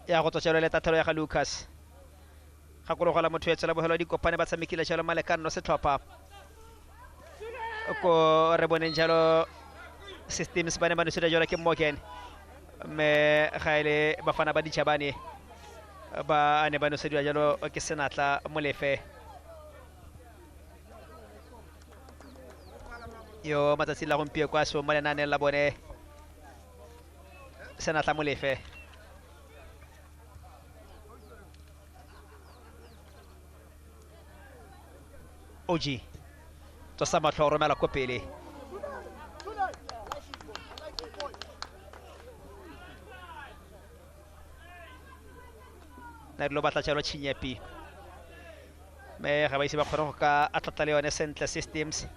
ya go tswela le tathelo ya ga Lucas ga go la motho ya tsela bohelo di kopane ba tsamekile jalo malekano no se tlhopha ko re boneng jalo systems bane ba ntsela jalo ke Morgan me ga ile bafana ba ditšhabane ba ane ba ntsela jalo ke senatla molefe yo matsatsi la gompie kwa so mo lenane la bone senatla molefe OG to sa matlho o romela ko pele na lo batla tshelo Chinyepi me ga ba ise ba kgone go ka atlata le yone sentle systems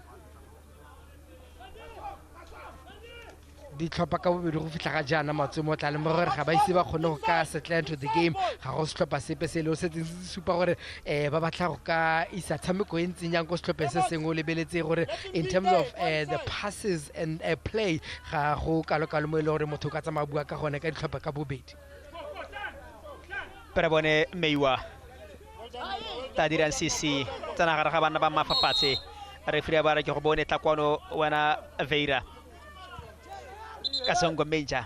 di tlhopha ka bobedi go fitla ga jana matso mo tla le mo gore ga ba ise ba kgone go ka settle into the game ga go se tlhopha sepe se le o setse supa gore ba batla go ka isa tshameko e ntsenyang go setlhophe se sengwe o lebeletse gore in terms of the passes and play ga go kalo mo ile gore motho ka tsamaya bua ka gone ka ditlhopha ka bobedi pero bone meiwa ta dirang CC tsana ga bana ba mafapatshe referee ba re ke go bone tla kwano wana Veira ka songo major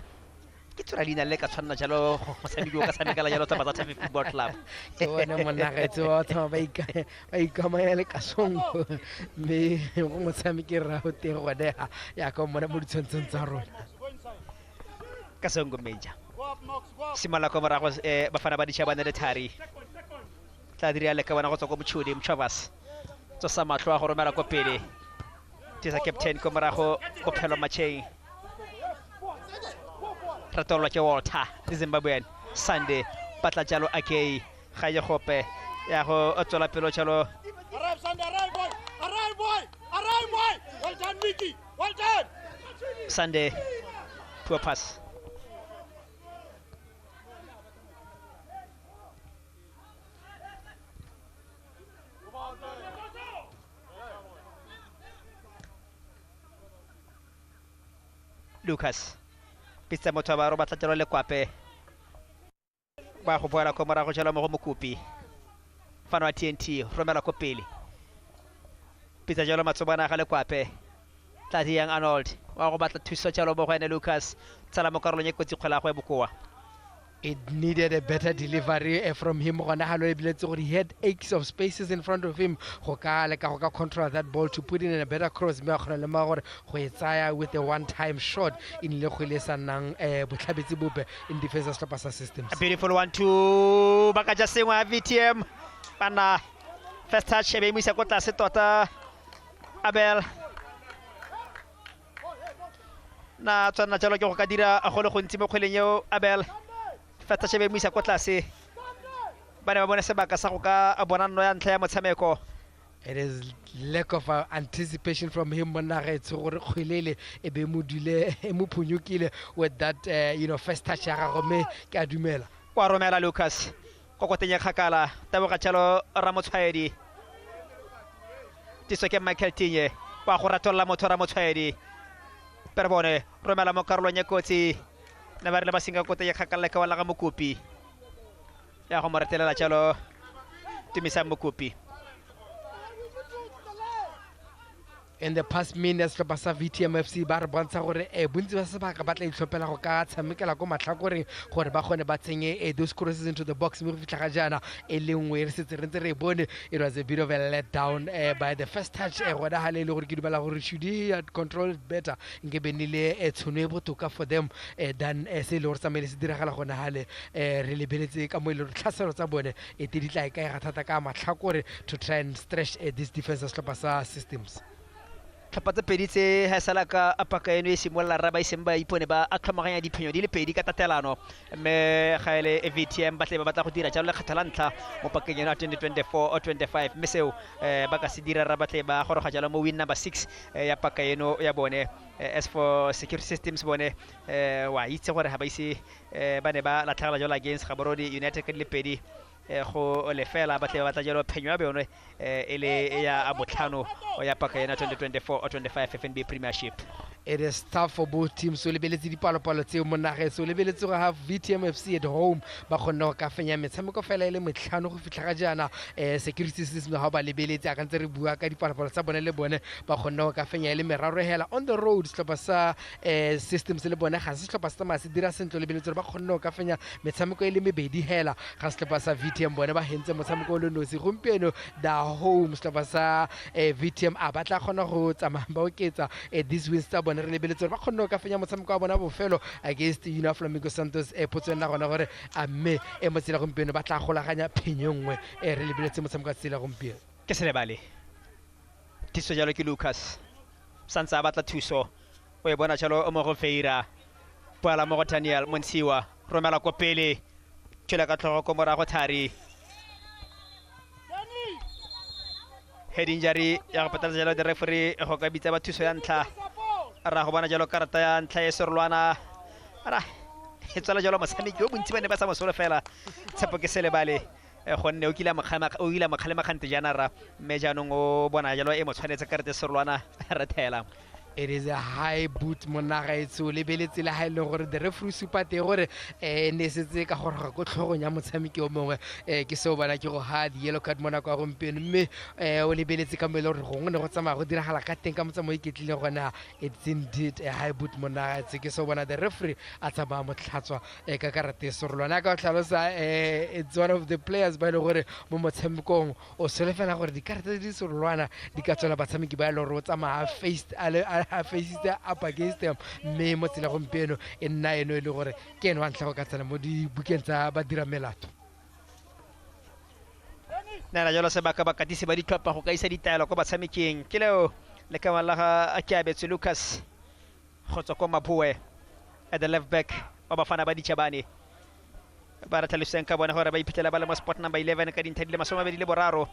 ke tsora lina le ka tshwanna jalo go tshameko ka tshamekela jalo tsa batsa football club ke bona monna ga tse wa tsama ba ikamaya le ka songo me go motshameki ra go te go deha ya ka mona mo ditshwantseng tsa rona ka songo major simala ko morago bafana ba ditšhabane le thari tla dira le ka bona go tswa ko motšhodi mchavas tso sa matlho a go romela ko pele tisa captain ko morago ko phelo macheng ratolwa ke Walter Zimbabwean Sunday patla jalo akei ga ye gope ya go tswela pelo jalo arrive Sunday arrive boy well done Mickey well done Sunday poor pass Lucas pizza motho ba roba tla le kwape ba go boela ko morago jalo mo go mokopi fano wa TNT romela ko pele pizza jalo matsobana ga le kwape tla yang Arnold wa go batla thuso jalo mo go ene Lucas tsala mo karolo nyekotsi kgola go e bokoa it needed a better delivery from him gona ha lo ebiletse gore he had acres of spaces in front of him go ka le ka go ka control that ball to put in a better cross me gona le ma gore go e tsaya with a one time shot in le go le sanang botlhabetsi bope in defense stopper systems a beautiful 1-2 baka ja sengwa VTM bana first touch be mo isa ko tlase tota Abel na tsana jalo ke go ka dira a go le go ntsi mo kgweleng yo Abel feta shebe mo isa ko tlase bana ba bona sebaka sa go ka bona no ya ntlha ya motshameko it is lack of anticipation from him mona ga itse gore kgwelele e be mo dule e mo phunyukile with that first touch ya gago me ke a dumela kwa romela Lucas go kotenya khakala tabo ga tshalo Ramotshwaedi tiso ke Michael Tinye kwa go ratolla motho Ramotshwaedi pero bone romela mo karolo nyekotsi na ba re ba singa kote ya khakala ka wala ga mokopi ya go moretelela tshalo timisa mokopi in the past minutes ba sa VTMFC ba re bontsha gore bontsi ba se ba ka batla itlhophela go ka tshamekela go matlhakoreng gore ba gone ba tsenye those crosses into the box mo fitla ga jana e lengwe re setse re ntse re bone it was a bit of a let down by the first touch gona ha le gore ke dumela gore should he had controlled better nke benile tshono e botoka for them than se le gore tsamele se diragala gona ha le re lebeletse ka mo ile re tlhaselo tsa bone e tiditla e ka ga thata ka matlhakore to try and stretch this defense stopper systems tlhapatsa pedi tse ha sala ka apaka eno e simolla raba isemba ipone ba a tlhomaganya diphenyo di le pedi ka tatelano mme ga ile VTM ba tle ba batla go dira jalo le kgethala ntla mo pakeng ya 2024 o 25 mme seo ba ka se dira raba tle ba goroga jalo mo win number 6 ya paka eno ya bone as for security systems bone wa itse gore ha ba ise ba ne ba latlhagela jalo against Gaborone United ka le pedi go le fela ba tle ba batla jalo phenyo ya bone e le ya abotlhano o ya paka ena 2024 o 25 FNB Premiership It is tough for both teams. So lebeletse dipalopalo tseo mo nageng. So lebeletse go have VTM FC at home ba kgona go ka fenya metshameko fela ile metlhano go fitlha ga jana security system ha ba lebeletse a ka ntse re bua ka dipalopalo tsa bone le bone ba kgona go ka fenya ile meraro hela on the road setlhopha sa systems le bone ga se setlhopha sa tsamaya se dira sentle lebeletse ba kgona go ka fenya metshameko ile mebedi hela ga setlhopha sa VTM bone ba hentse motshameko o le nosi gompieno the home setlhopha sa VTM a batla kgona go tsamaya ba oketsa this wins tsa bone re lebeletse ba kgona go ka fenya motshameko wa bona bofelo against Flamingo Santos potso nna gona gore a mme mo tsela gompieno ba tla golaganya phenyo nngwe re lebeletse motshameko wa tsela gompieno ke selebale tiso jalo ke Lucas santsa batla thuso o e bona jalo o mo go feira pala mo go Daniel Montsiwa romela ko pele tshela ka tlhogo ko morago thari head injury ya go patala jalo the referee go ka bitsa ba thuso ya ntlha ra go bona jalo karata ya ntlha e serolwana ara e tsala jalo motshameki o bontsi ba ne ba sa mosola fela tshepo ke selebale gonne o kila makgale khante jana ra mme jaanong o bona jalo e mo tshwanetse karata e serolwana ra thela. It is a high boot monagaetso lebeletse le ha ile gore the referee supate gore ne setse ka gore go tlhogong ya motshameki o mongwe ke seo bana ke go ha di yellow card mona kwa gompieno mme o lebeletse ka mele gore gongwe ne go tsamaya go diragala ka teng ka motsamo e ketlile gona it's indeed a high boot monagaetso ke seo bona the referee a tsamaya motlhatswa ka karate serolwana ka tlhalosa it's one of the players ba ile gore mo motshamekong o solefela gore dikarata di serolwana di ka tswela batshameki ba ile gore o tsamaya faced faces up against them mme mo tsela gompieno e nna eno e le gore ke eno wa ntlha go ka tsena mo dibukeng tsa ba dira melato nana jalo sebaka ba katise ba ditlhopha go ka isa ditaelo ko batshamekeng ke leo le ka mala ga a ke abetse Lucas go tswa ko Mapue at the left back ba bafana ba ditšhabane ba re tlhaloseng ka bona gore ba iphitlhela ba le mo spot number 11 ka dintlha di le 23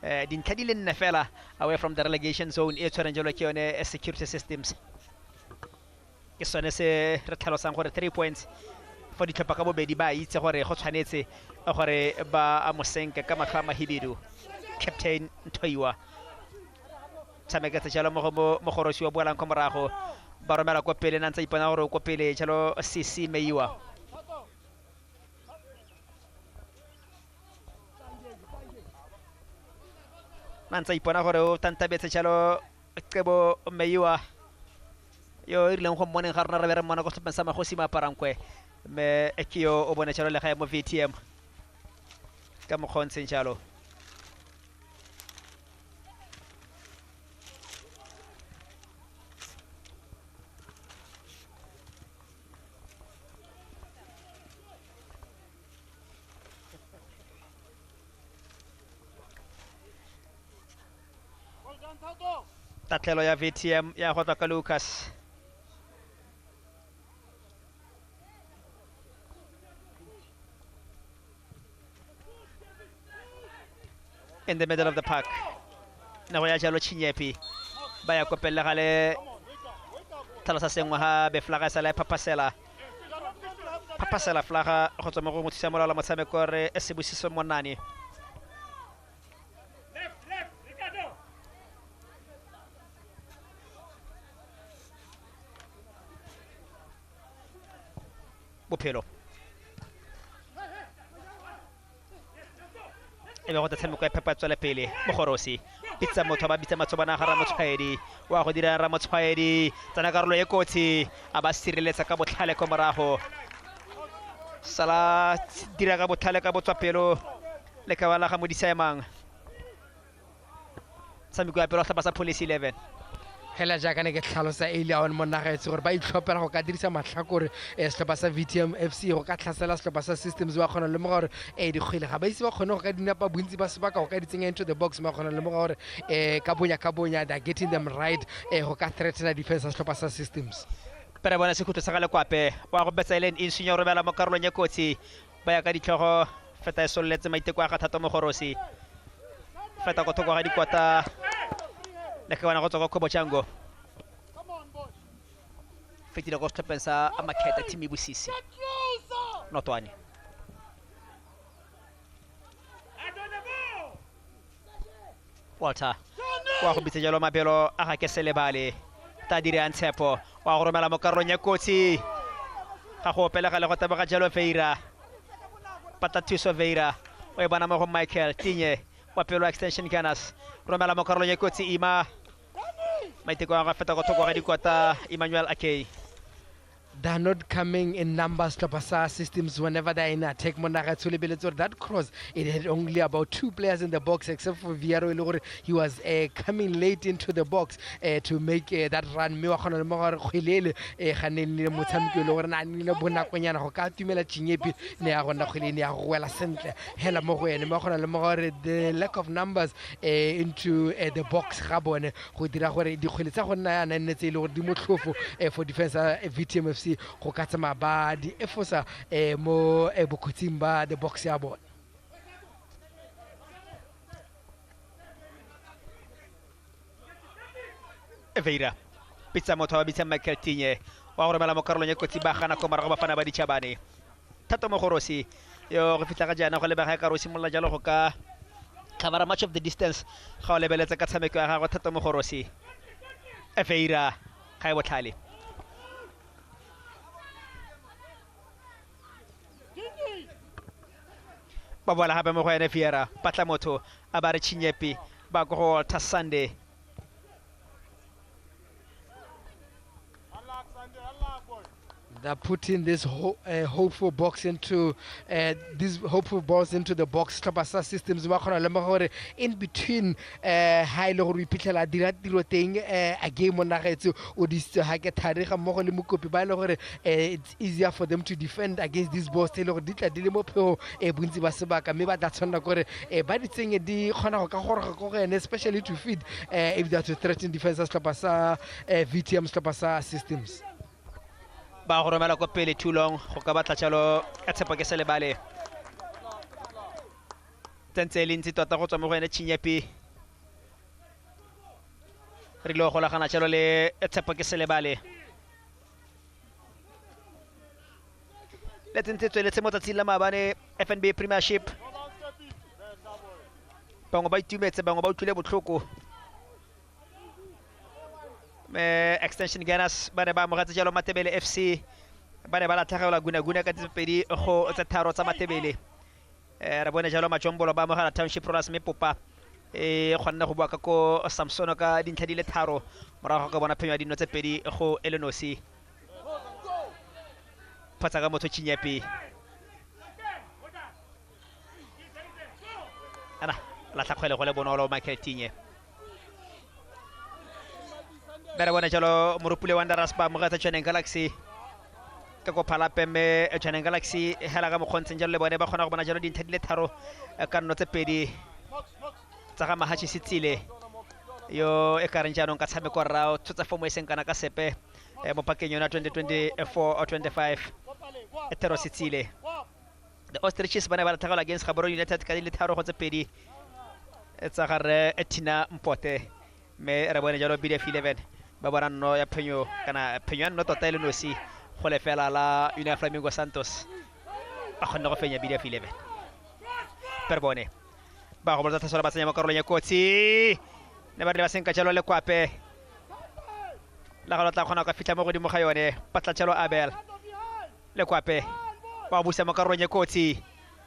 dintlha di le nne fela away from the relegation zone e tshwareng jalo ke yone security systems ke sone se re tlhalosang gore 3 points for ditlhopha ka bobedi ba itse gore go tshwanetse gore ba amosenke ka matlho a mahibidu captain Nthoiwa tshameketse jalo mo gorosi wa boelang ko morago ba romela ko pele nantsa ipona gore ko pele jalo CC Meiwa nantsa ipona gore o tantabetse jalo Qebo Meiwa yo irileng go mmoneng ga rona re bere mmona go tlhopeng sa magosi ma parankwe me ekio o bone jalo le ga mo VTM ka mo kgontsheng jalo tatlhelo ya VTM ya go tswa ka Lucas in the middle of the park na go ya jalo Chinyepi ba ya kopela gale tlhalosa sengwe ha be flaga sa la papasela flaga go tswa mo go motsisa molala motshameko re se busiso monane bophelo e be go tshameko ya phepa tswela pele mogorosi pitsa motho ba bitsa matsobana ga Ramotshwaedi wa go dira Ramotshwaedi tsana karolo e kotsi a ba sireletsa ka botlhale ko morago sala dira ka botlhale ka botswapelo le ka bala ga modisaemang tshameko ya pelo tlhapa sa police 11 hela jaaka ne ke tlhalosa eile a one mo nagaetse gore ba itlhophela go ka dirisa matlhakore setlhopha sa VTM FC go ka tlhasela setlhopha sa systems ba kgona le mo gore dikgwele ga ba ise ba kgone go ka dinapa bontsi ba sebaka go ka ditsenya into the box ba kgona le mo gore ka bonya they are getting them right go ka threatena defense sa setlhopha sa systems pere bona sekhutlho sa gale kwape wa go betsa ile in senior robela mo karolong ya kotsi ba ya ka ditlhogo feta e soletse maiteko a ga thato mo gorosi feta go thoko ga dikwata le ka bona go tswa go Kobochango fetile go tlhopensa a makheta team ibusisi notwane Walter wa go bitse jalo mabelo a ga ke selebale ta dire a ntshepo wa go romela mo karolong ya kotsi ga go pele ga le go tabaga jalo Veira pata thuso Veira o e bona mo go Michael Tinye wa pelo extension Gunners romela mo karolong ya kotsi Ima maiteko a ga feta go thoko ga dikota Emmanuel Akei. They're not coming in numbers to Pasa systems whenever they're in attack. That cross, it had only about 2 players in the box except for Villarreal. He was coming late into the box to make that run. The lack of numbers into the box for defense VTMFC go ka tsama ba di efosa mo bokotsing ba the box ya bona. Veira pizza motho wa bitsa Michael Tinye wa go romela mo karolong ya kotsi ba gana ko mara go bafana ba ditšhabane thato mo gorosi yo go fitla ga jana go lebega ka rosi molla jalo go ka cover much of the distance ga o lebeletsa ka tshameko ya gago thato mo gorosi Veira ga e botlhale ba bola hape mo go ene Fiera patla motho a ba re Chinyepi ba go ta Sunday They're putting this hopeful box into these hopeful balls into the box. Tlhopasa systems in between high lo re iphitlhela dira tiro teng a game on nagetso o di ha ke thariga mo go le mokopi ba le gore it's easier for them to defend against these balls tele go ditla di le mo pheo bontsi ba sebaka mme ba tla tshwana gore ba di tsenge di khona go ka gore go ene especially to feed if they are to threaten defenses tlhopasa VTM tlhopasa systems. ba go romela ko pele too long go ka batla tshalo a tshepa ke sele bale tsentse le ntse tota go tswa mo go ene Chinyepi re lo go la gana tshalo le tshepa ke sele bale le tsentse tswele tse mo tsatsing la maabane FNB Premiership bangwe ba itumetse bangwe ba utlwile botlhoko extension Gunners ba ne ba mogatse jalo Matebele FC ba ne ba la thagela guna ka tsepedi go tsa tharo tsa Matebele re bone jalo Majombolo ba mogala Township Rollers mepopa gonna go bua ka ko Samson ka dintlha di le tharo morago ka bona phenyo dino tse pedi go Elenosi phatsa ka motho Chinyepi ana la tlhakgwele go le bonolo Michael Tinye bere bona jalo Morupule Wanderers ba mogatsa Channel Galaxy ka go phala peme Channel Galaxy hela ga mo khontse jalo le bone ba khona go bona jalo dintlha di le tharo ka nno tse pedi tsa ga Mahachi Sitsile yo e ka reng jaanong ka tshameko rao tsotsa fomo e seng kana ka sepe mo pakeng yona 2024 or 25 Etero Sitsile the Ostriches ba ne ba thagela against Gaborone United ka di le tharo go tse pedi tsa gare Etina Mpote me re bone jalo BDF 11 ba bona no ya phenyo kana phenyo no tota ile no si go le fela la Union Flamingo Santos ba khona go fenya BDF 11 per bone ba go botsa tshola ba tsenya mo karolong ya kotsi ne ba le ba senka jalo le kwape la ga tla khona ka fitla mo godimo ga yone patla jalo Abel le kwape ba busa mo karolong ya kotsi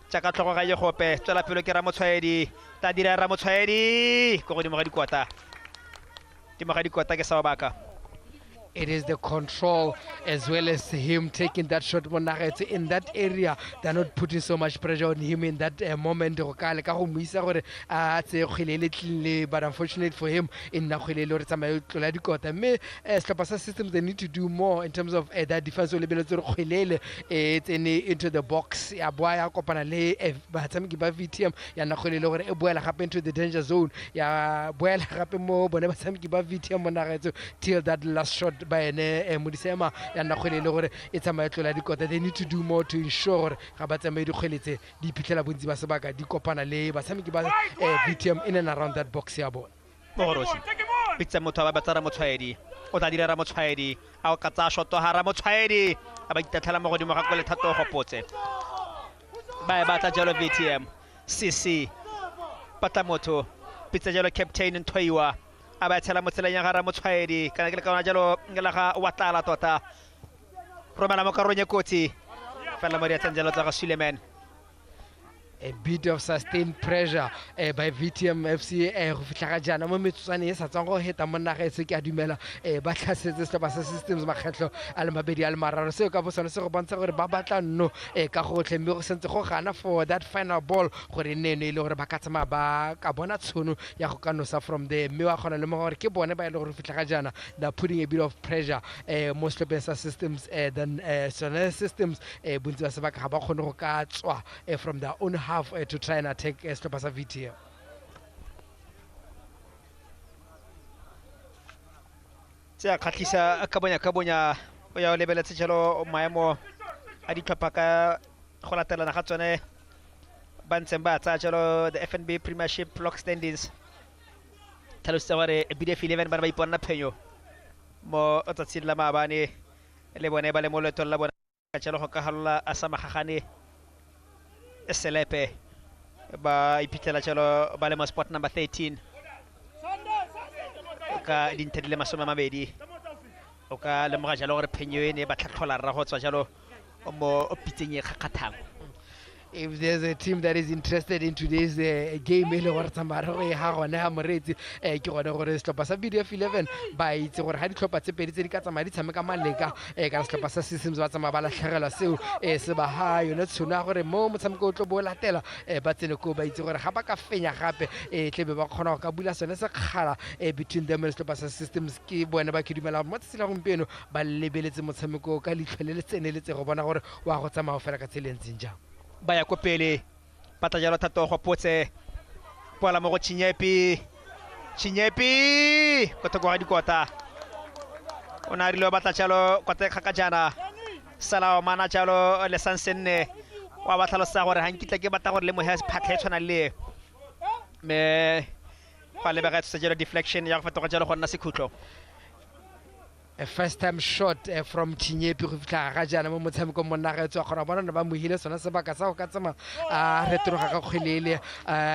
tsaka tlhogo ga ye gope tswela pelo ke Ramotshwaedi ta dira Ramotshwaedi go godimo ga dikota It is the control as well as him taking that shot. In that area, they're not putting so much pressure on him in that moment. But unfortunately for him, in systems, they need to do more in terms of that defense. It's into the box. Into the danger zone. Till that last shot by Mudisema and Nakhwele it's a maitlola dikota. They need to do more to ensure Rabata Medu Khelete, the Pitela Bunzibasabaka, the Kopana Le, Basamikiba, VTM in and around that box here. Morosi. Pizza Mutaba Ramotwaedi, Otadira Ramotwaedi, our Katasho Tohara Motwaedi, about the Talamodi Makole Tato Hopote. By Bata Jalo VTM, CC, Patamoto, Pizza Jalo Captain and Toiwa. a ba tshela motseleng ya gara motshwaedi kana ke le kaona jalo ngela ga watala tota romela mo karong ya kotsi fela mo dia tsenjelo tsa ga Suleiman. A bit of sustained pressure by VTM FC go fitla ga jana mo metsotsane e sa tsang go heta monna ga se ke a dumela ba tlhasetse se ba sa systems makgetlo a le mabedi a le mararo seo ka bosone se go bontsha gore ba batla nno ka go tlhemme go sentse go gana for that final ball gore nne ile gore ba ka tsama ba ka bona tshono ya go ka nosa from there mme wa gona le mo gore ke bone ba ile gore fitla ga jana they're putting a bit of pressure most of the systems then systems bontsi ba se ba ka ba khone go ka tswa from their own half to try and attack Stopasa VTM. Tsa khatlisa ka bonya o ya lebeletse jalo maemo a ditlhopha ka go latelana ga tsone ba ntseng ba tsa jalo the FNB Premiership block standings tlhalositse gore BDF 11 ba iponna phenyo mo tsatsing la maabane le bone ba le mo letong la bona ka jalo go ka halola a samagagane Selepe ba ipitela jalo ba le mo spot number 13 ka dintedile masome mabedi o ka le mo ga jalo gore phenyo ene ba tlhatlhola rra go tswa jalo mo pitseng e kgakgathang. If there's a team that is interested in today's game e le gore tsamara go e ha gone ha moretsi ke gone gore setlhopha sa BDF 11 ba itse gore ha ditlhopha tse pedi tse di ka tsamaya di tshameka maleka ka setlhopha sa systems ba tsamaya ba latlhegelwa seo se ba ha yone tshono ya gore mo motshameko o tlo bo latela ba tsene ko ba itse gore ga ba ka fenya gape tlebe ba kgona go ka bula sone sekgala between them and setlhopha sa systems ke bone ba ke dumela mo tsela gompieno ba lebeletse motshameko ka leitlho le le tseneletse go bona gore wa go tsamaya fela ka tseleng ntseng jang ba ya ko pele pata jalo thato go potse pola mo go Chinyepi ko to go ga dikota ona rile ba tla jalo kwa te khaka jana sala mana jalo le sansenne wa ba tlhalosa gore hankitla ke bata gore le mo has phatlhe tshwana le me fa le ba ga tsa jalo deflection ya go fetoga jalo go nna sekhutlo. A first time shot from Chinyepi go fitla ga jana mo motshameko mo nna ga tswa gona bona ba mo hile sona sebaka sa go ka tsama a retroga ga kgwelele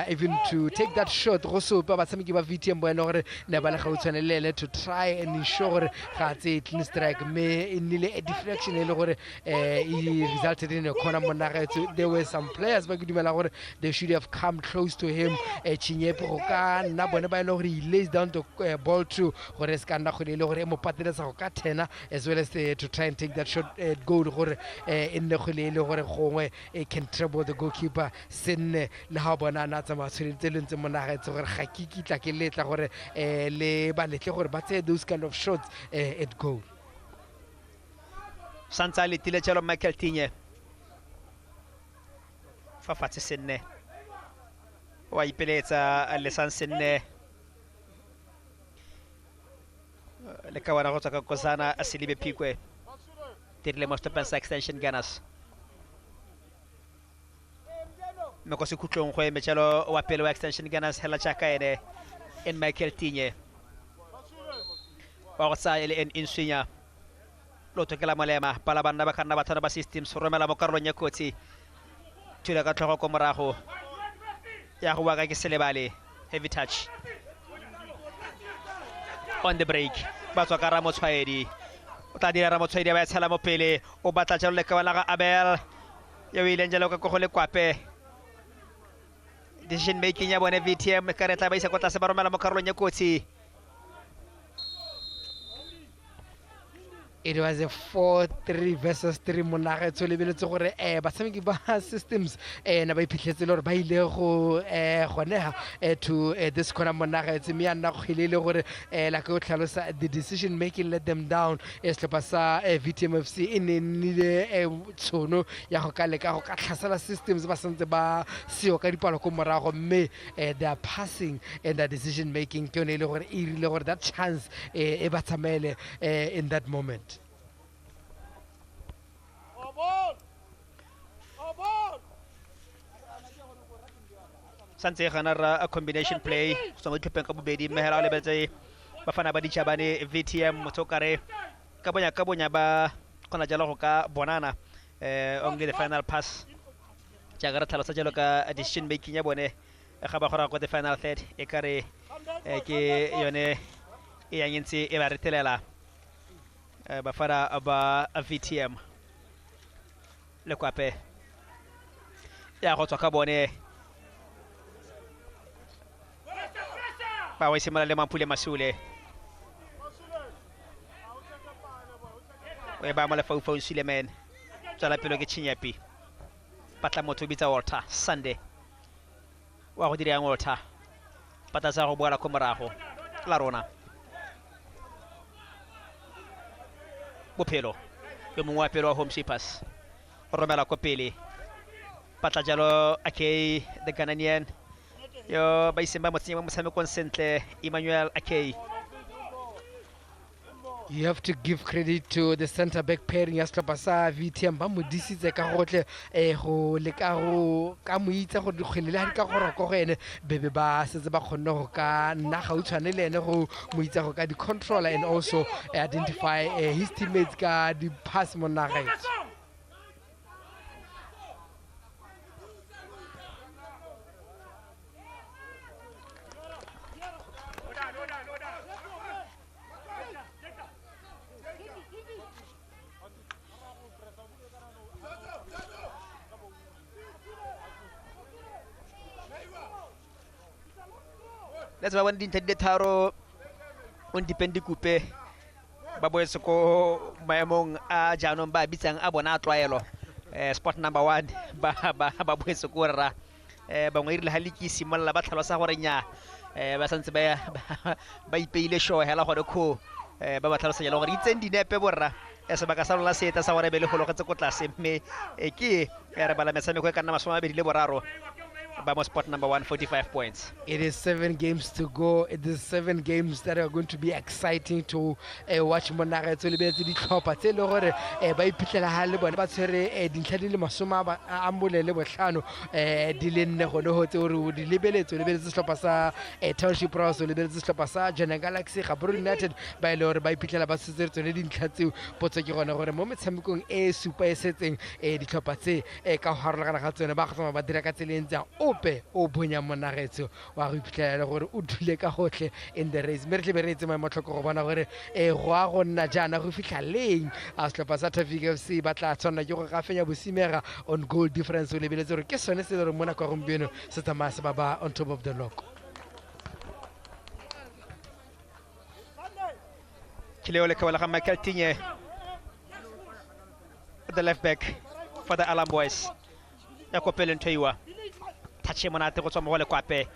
even to take that shot go sopa ba tshameki ba VTM bona gore ne ba le ga utshwanelele to try and ensure gore ga tse clean strike me in nile a deflection e le gore e resulted in a corner mo nna ga there were some players ba dumela gore they should have come close to him Chinyepi go ka nna bona ba ile gore he lays down the ball to gore se ka nna kgwelele gore mo patela sa ka 10 as well as to try and take that shot goal gore in the khulele gore gongwe can trouble the goalkeeper senne le ha bona na tsama tshweletse lentse monagetse gore ga ke kitla ke letla gore le ba letle gore ba tse those kind of shots at goal. Santsa le tile tshelo Michael Tinye fa fatse senne wa ipeletsa le sansenne le kawana go tsaka Kozana Asilibe Pikwe tirile mo stop extension Ganas me ko se kutlong go emetselo wa pele wa extension Ganas hela chaka ene en Michael Tinye wa go tsaya le en insunya lo tokela malema pala banna ba kana ba thana ba systems romela mo karolong ya kotsi tula ka tlhogo ko morago ya go waka ke selebale heavy touch on the break ba tswa ka Ramotshwaedi o tla dira Ramotshwaedi ba tshela mo pele o batla jalo le ka wala ga Abel ya ile njalo ka go le kwape decision making ya bone VTM ka retla ba isa kwa tlase ba romela mo karolong ya kotsi. It was a 4-3 versus 3 monaghe tso lebeletse gore ba tshameki ba systems na ba iphitlhetse le gore ba ile go goneha to this corner monaghe tse me yana go hilele gore la ka o tlhalosa the decision making let them down setlhopha sa VTM FC in nile tsono ya go ka leka go ka tlhasela systems ba sentse ba seo ka dipalo go morago mme they are passing and the decision making ke one ile gore e rile gore that chance e ba tsamele in that moment. Santse gana a combination play so mo tlhopeng ka bobedi mehela le betse ba fana ba ditšhabane VTM motsokare ka bonya ba kgona jalo go ka bonana only the final pass jaaka re tlhalosa jalo ka decision making ya bone ga ba gora go the final third e kare ke yone e yang ntse e ba retelela bafana ba VTM le kwape ya go tswa ka bone ba wa simala le Mampule Masule we ba mala fau Suleman tsala pelo ke Chinyapi patla motho bitsa Walter Sunday wa go dira yang Walter pata sa go boela ko morago la rona bophelo yo mongwe wa pelo wa Home Shippers romela ko pele patla jalo okay the Ghanaian yo ba isemba motsenya mo mosamekong sentle Emmanuel Akei. You have to give credit to the center back pairing ya Slopasa VTM ba mo disitse ka gotle go le ka go ka mo itse go dikgwele le ka go roko go ene bebe ba setse ba khonne go ka nna ga utshwane le ene go mo itse go ka di controller and also identify his teammates ka di pass mo nageng. Let's ba wandi tedde taro on dipendi coupe ba boy ko maemong a janon ba bitsang abona tloelo sport number 1 ba boy ko ra ba ngiri le haliki simalla ba tlhalosa gore nya ba santse ba ipeile show hela gore ko ba tlhalosa jalo gore itse dinepe borra se ba ka salola seta sa gore be le go logetse ko tlase mme ke re bala metsameko ka nna masoma 23 Bamo spot number 1, 45 points. It is 7 games to go. It is 7 games that are going to be exciting to watch. Monare to lebetse di tlhopha tse le gore ba iphitlhela ha le bone ba tshwere dintlha di le masoma ba ambole le botlhano di le nne go no hotse gore di lebeletse setlhopha sa Township Rouse lebeletse setlhopha sa Jana Galaxy Gaborone United ba ile gore ba iphitlhela ba setse tsone dintlha tseo potso ke gone gore mo metshamekong e super e setseng ditlhopha tse ka go harolagana ga tsone ba go ba dira ka tseleng tsa ope o bonya monagetso wa go iphitlhela gore o dule ka gotlhe in the race mme re tle be re etse matlhoko go bona gore go a go nna jana go fitlha leng a setlhopha sa Traffic FC ba tla tshwanela ke go ga fenya bosimega on goal difference o lebeletse gore ke sone se le gore mo nako ya gompieno se tsamaya se ba on top of the log. Kileo le kawala ga Michael Tinye, the left back for the Alarm Boys ya kopele nthoiwa tache monate go tswa mo le kwape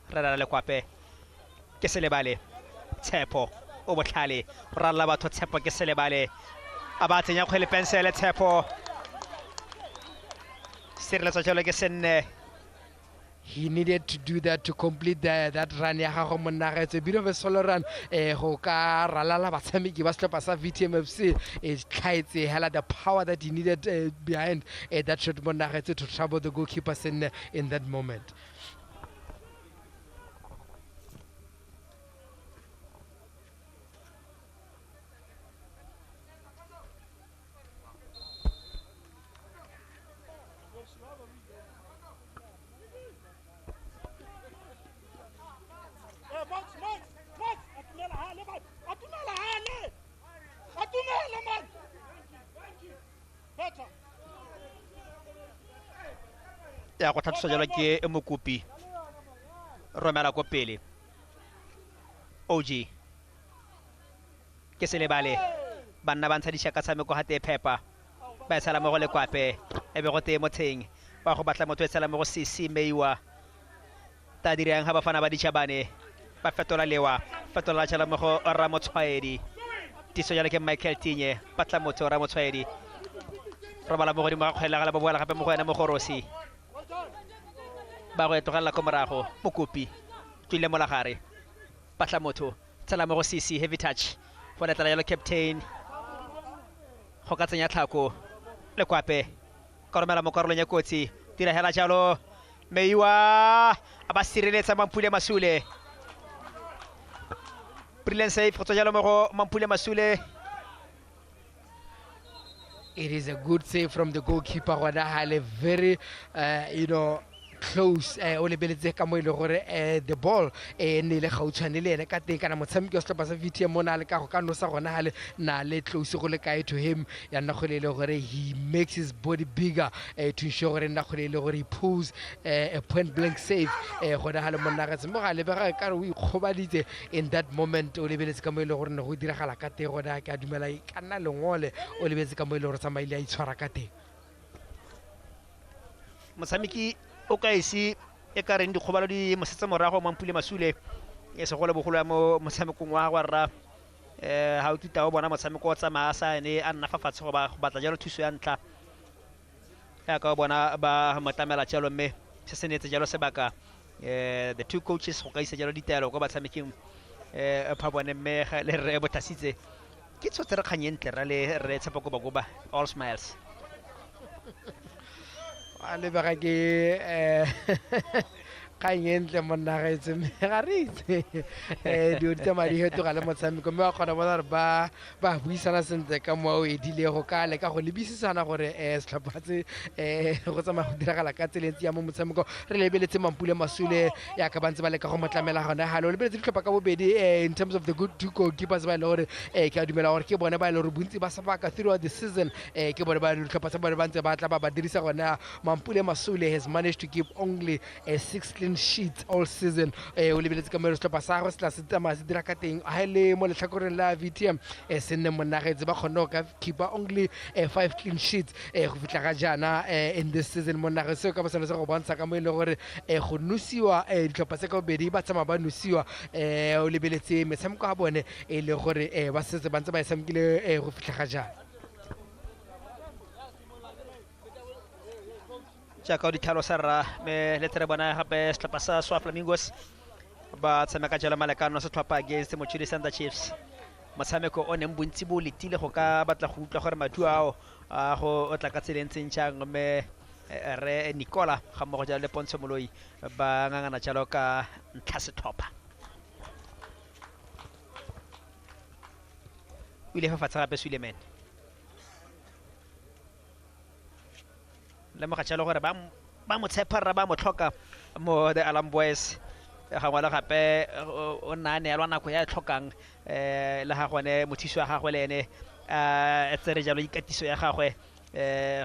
rara le kwape ke se lebale tshepo o botlhale ralla batho tshepo ke se lebale a ba tsenya kgwele pensele tshepo sireletsa jalo ke senne. He needed to do that to complete that run ya gago monna ga it's a bit of a solo run go ka ralala batshameki ba setlhopha sa VTM FC is tlaetse hela the power that he needed behind that shot monna ga to trouble the goalkeepers in that moment. Ya go tlhatsa jalo ke mokopi romela ko pele OG ke se lebale banna ba ntsha dishaka tsame ko hate phepa ba sala mo go le kwape ebe go te motheng ba go batla motho e sala mo go CC meiwa ta dirang ha ba fana ba dichabane ba fetola lewa fetola tshela mo go Ramotshwaedi tiso jalo ke Michael Tinye batla motho Ramotshwaedi robala mo go di mo kgwela ga la boela gape mo go ena mo go Rosi ba go etogela ko morago mokopi tswile mo la gare batla motho tsela mo go CC heavy touch for the yellow captain go ka tsenya tlhako le kwape ka romela mo karolong ya kotsi tira hela jalo meiwa a ba sireletsa Mampule Masule brilliant save go tswa jalo mo go Mampule Masule. It is a good save from the goalkeeper. Very, close o lebeletse ka mo ile gore the ball ne le gautshwane le ene ka teng kana motshameki wa setlhopha sa VTM mo na le ka go ka no sa gona hale na le close go le kae to him ya nna go le gore he makes his body bigger to ensure gore nna go le gore he pulls a point blank save go da hale monna ga tsemo ga le bega ka re o ikgobaditse in that moment o lebeletse ka mo ile gore ne go diragala ka teng go da ka dumela ka nna lengole o lebeletse ka mo ile gore tsamaile a itshwara ka teng motshameki o ka ise e ka reng dikgobalo di mosetsa morago Mampule Masule e se gole bogolo ya mo motshamekong wa gwa rra ha o tuta o bona motshameko wa tsamaya sa ene a nna fa fatshe go batla jalo thuso ya ntla ya ka bona ba matamela jalo mme se se netse jalo sebaka the two coaches go ka isa jalo ditaelo go batshameking pha bone mme le re botasitse ke tsotse re kganyentle ra le re tshepa go ba go ba all smiles a lebega ke ka yentle monna ga itse me ga re itse dio di tsamadi heto ga le motshameko mme wa kgona bona ba buisana sentle ka mo o edile go ka le ka go lebisisana gore setlhophatse go tsamaya go diragala ka tselentsi ya mo motshameko re lebeletse Mampule Masule ya ka bantse ba le ka go motlamela gona halo lebeletse ditlhopha ka bobedi in terms of the good two goalkeepers ba le gore ke a dumela gore ke bone ba le gore bontsi ba sabaka throughout the season ke bone ba ditlhopha tsa bone ba ntse ba tla ba dirisa gona Mampule Masule has managed to keep only 6 clean sheets all season o lebeletse ka mo setlhopha sa go se tla se tsamaya se dira ka teng a le mo letlhakoreng la VTM se nne monagetse ba kgone go ka keepa only 5 clean sheets go fitla ga jana in this season monagetse seo ka bosana se go bontsha ka mo ile gore go nusiwa ditlhopha tse ka bobedi ba tsamaya ba nusiwa o lebeletse metshameko ga bone e le gore ba setse ba ntse ba e tshamekile go fitla ga jana jaaka o di tlhalosa rra me le tere bona gape setlhopha sa Swa Flamingos ba tshameka jalo malekano se tlhopha against Mochudi Thunder Chiefs motshameko o neng bontsi bo letile go ka batla go utlwa gore madu ao a go o tla ka tselentseng jang me re Nicola ga mo go jalo le Pontsho Moloi ba ngangana jalo ka ntlha setlhopha o ile fa fatsa gape Suleiman le mo ga tshelo gore ba mo tshepa ba mo tlhoka mo the Alarm Boys ga ngwana gape o nna ne lwa nako ya tlhokang le ga gone mothiso wa gagwe le ene tsere jalo ikatiso ya gagwe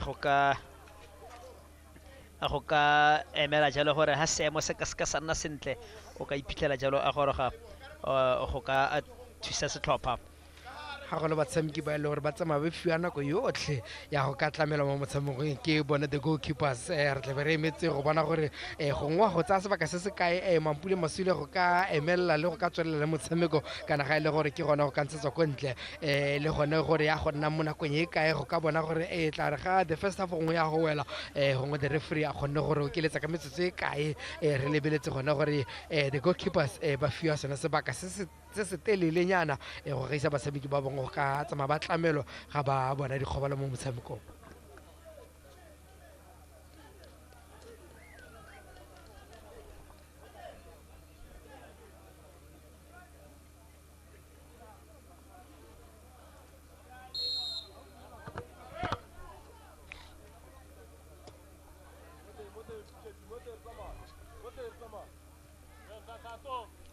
go ka emela jalo gore ha seemo se ka sa nna sentle o ka iphitlhela jalo a goroga go ka thusa setlhopha ga go le batshameki ba ile gore ba tsamaya ba fiwa nako yotlhe ya go ka tlamela mo motshamekong ke bone the goalkeepers re tle be re emetse go bona gore go ngwa go tsaya sebaka se se kae Mampule Masule go ka emelela le go ka tswelela le motshameko kana ga ile gore ke gona go ka ntshetsa ko ntle le gone gore ya go nna mo nakong e kae go ka bona gore tla re ga the first half gongwe ya go wela gongwe the referee a kgonne gore o keletsa ka metsotso e kae re lebeletse gone gore the goalkeepers ba fiwa sona sebaka se se telelenyana go gaisa batshameki ba bongwe go ka tsamaya ba tlamelo ga ba bona dikgobalo mo motshamekong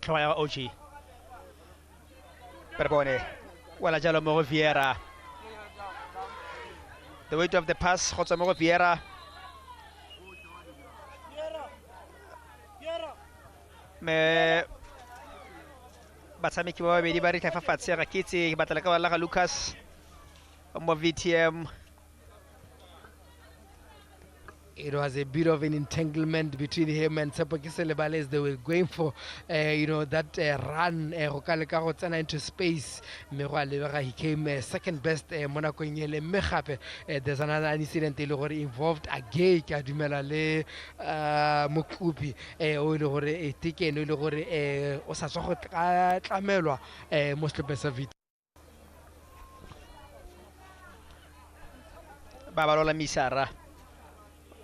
tlhoa ya OG Perbone wala jalo mo Vieira the weight of the pass go tswa mo Vieira me batshameki ba babedi ba re tla fafatshe ga kitse batla ka wala ga Lucas mo VTM it was a bit of an entanglement between him and Tsepokise Lebale as they were going for that run go ka leka go tsena into space mme go a lebega he came second best mo nakong ele mme gape there's another incident e le gore involved again ke a dumela le Mokupi o ile gore tikeno ile gore o sa tswa go tlamelwa mo setlhopheng sa VT ba balola misara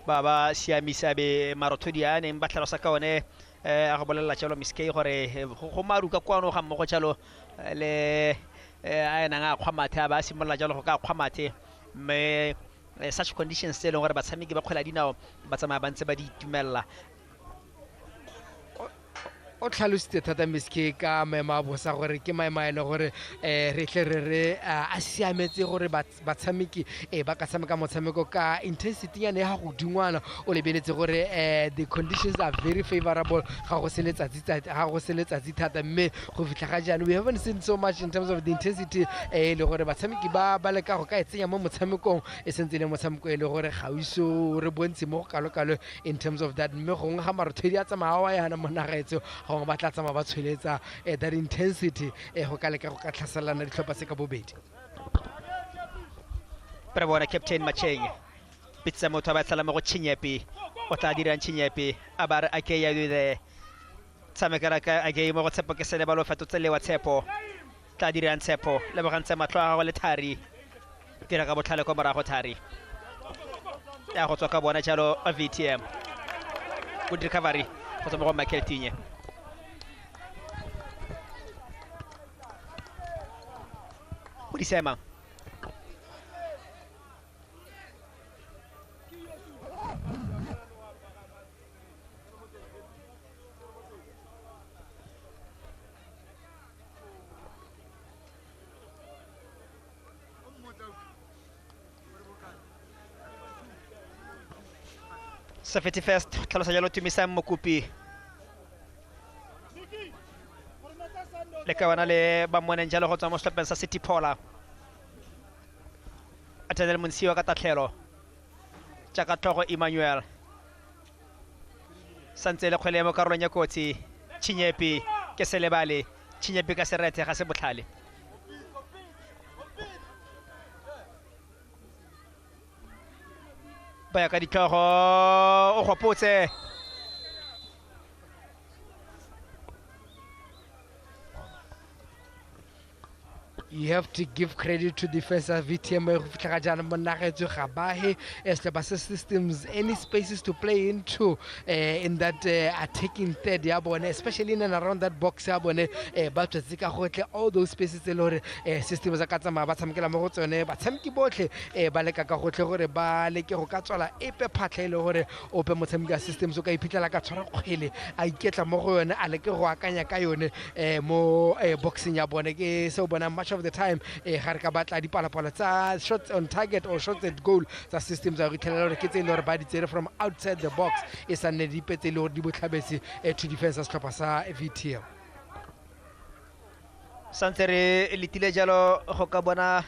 baba siamisa be marothodi a neng ba tlhalosa ka one a go bolela jalo miskei gore go maruka kwano ga mmogo jalo le a ena nga kgwamathe ba simolla jalo go ka kgwamathe me such conditions tse leng gore batshameki ba kgwela dinao ba tsamaya ba ntse ba di itumella o tlhalositse thata miske ka maemo a bosa gore ke maemo a e le gore re tle re a siametse gore batshameki ba ka tshameka motshameko ka intensity ya ne ya godingwana o lebeletse gore the conditions are very favorable ga go se letsatsi thata mme go fitlha ga jaanong we haven't seen so much in terms of the intensity le gore batshameki ba leka go ka e tsenya mo motshamekong e sentse le motshameko e le gore ga o iso re bontshe mo go kalo-kalo in terms of that mme gongwe ga marothedi a tsamaya wa yana mo nagaetso gongwe ba tla tsamaya ba tshweletsa that intensity go ka leka go ka tlhaselana ditlhopha se ka bobedi pre bona captain Macheng pitsa motho ba tsala mo go Chinyepi o tla dirang Chinyepi a ba re a ke ya le tsamekela ka a game go tshepo ke sele ba lo fetotse le wa tshepo tla dirang tshepo le ba gantse matlo a go le thari tira ka botlhale ko morago thari ya go tswa ka bona jalo a VTM good recovery go tswa mo go Michael Tinye o di sema Safety first, tlhalosa jalo Tumisa Mokopi le ka wana le ba moneng jalo go tswa mo setlhopheng sa City Paula Atenel Monsiwa ka tatlhelo jaaka tlhogo Emmanuel santse le kgwele mo karolong ya kotsi Chinyepi ke selebale Chinyepi ka serete ga se botlhale ba ya ka ditlhogo o gopotse you have to give credit to defense of VTM go fitlha ga jana mo nagaetso ga bahe as the bus systems any spaces to play into in that attacking third ya bone especially in and around that box ya bone ba tsetse ka gotle all those spaces le gore systems za ka tsamaya ba tshamekela mo go tsone ba tshameki botlhe ba leka ka gotle gore ba leke go ka tswala epe phatlha ile gore ope motshameki ya systems o ka iphitlhela ka tshwara kgwele a iketla mo go yone a leke go akanya ka yone mo boxing ya bone ke se o bona much of the time ga re ka batla dipalapala tsa shots on target or shots at goal tsa systems za go itlhelela gore ke tse ile gore ba di tsere from outside the box e sa nne di petse ile gore di botlhabetse to defense sa setlhopha sa VTM santse re letile jalo go ka bona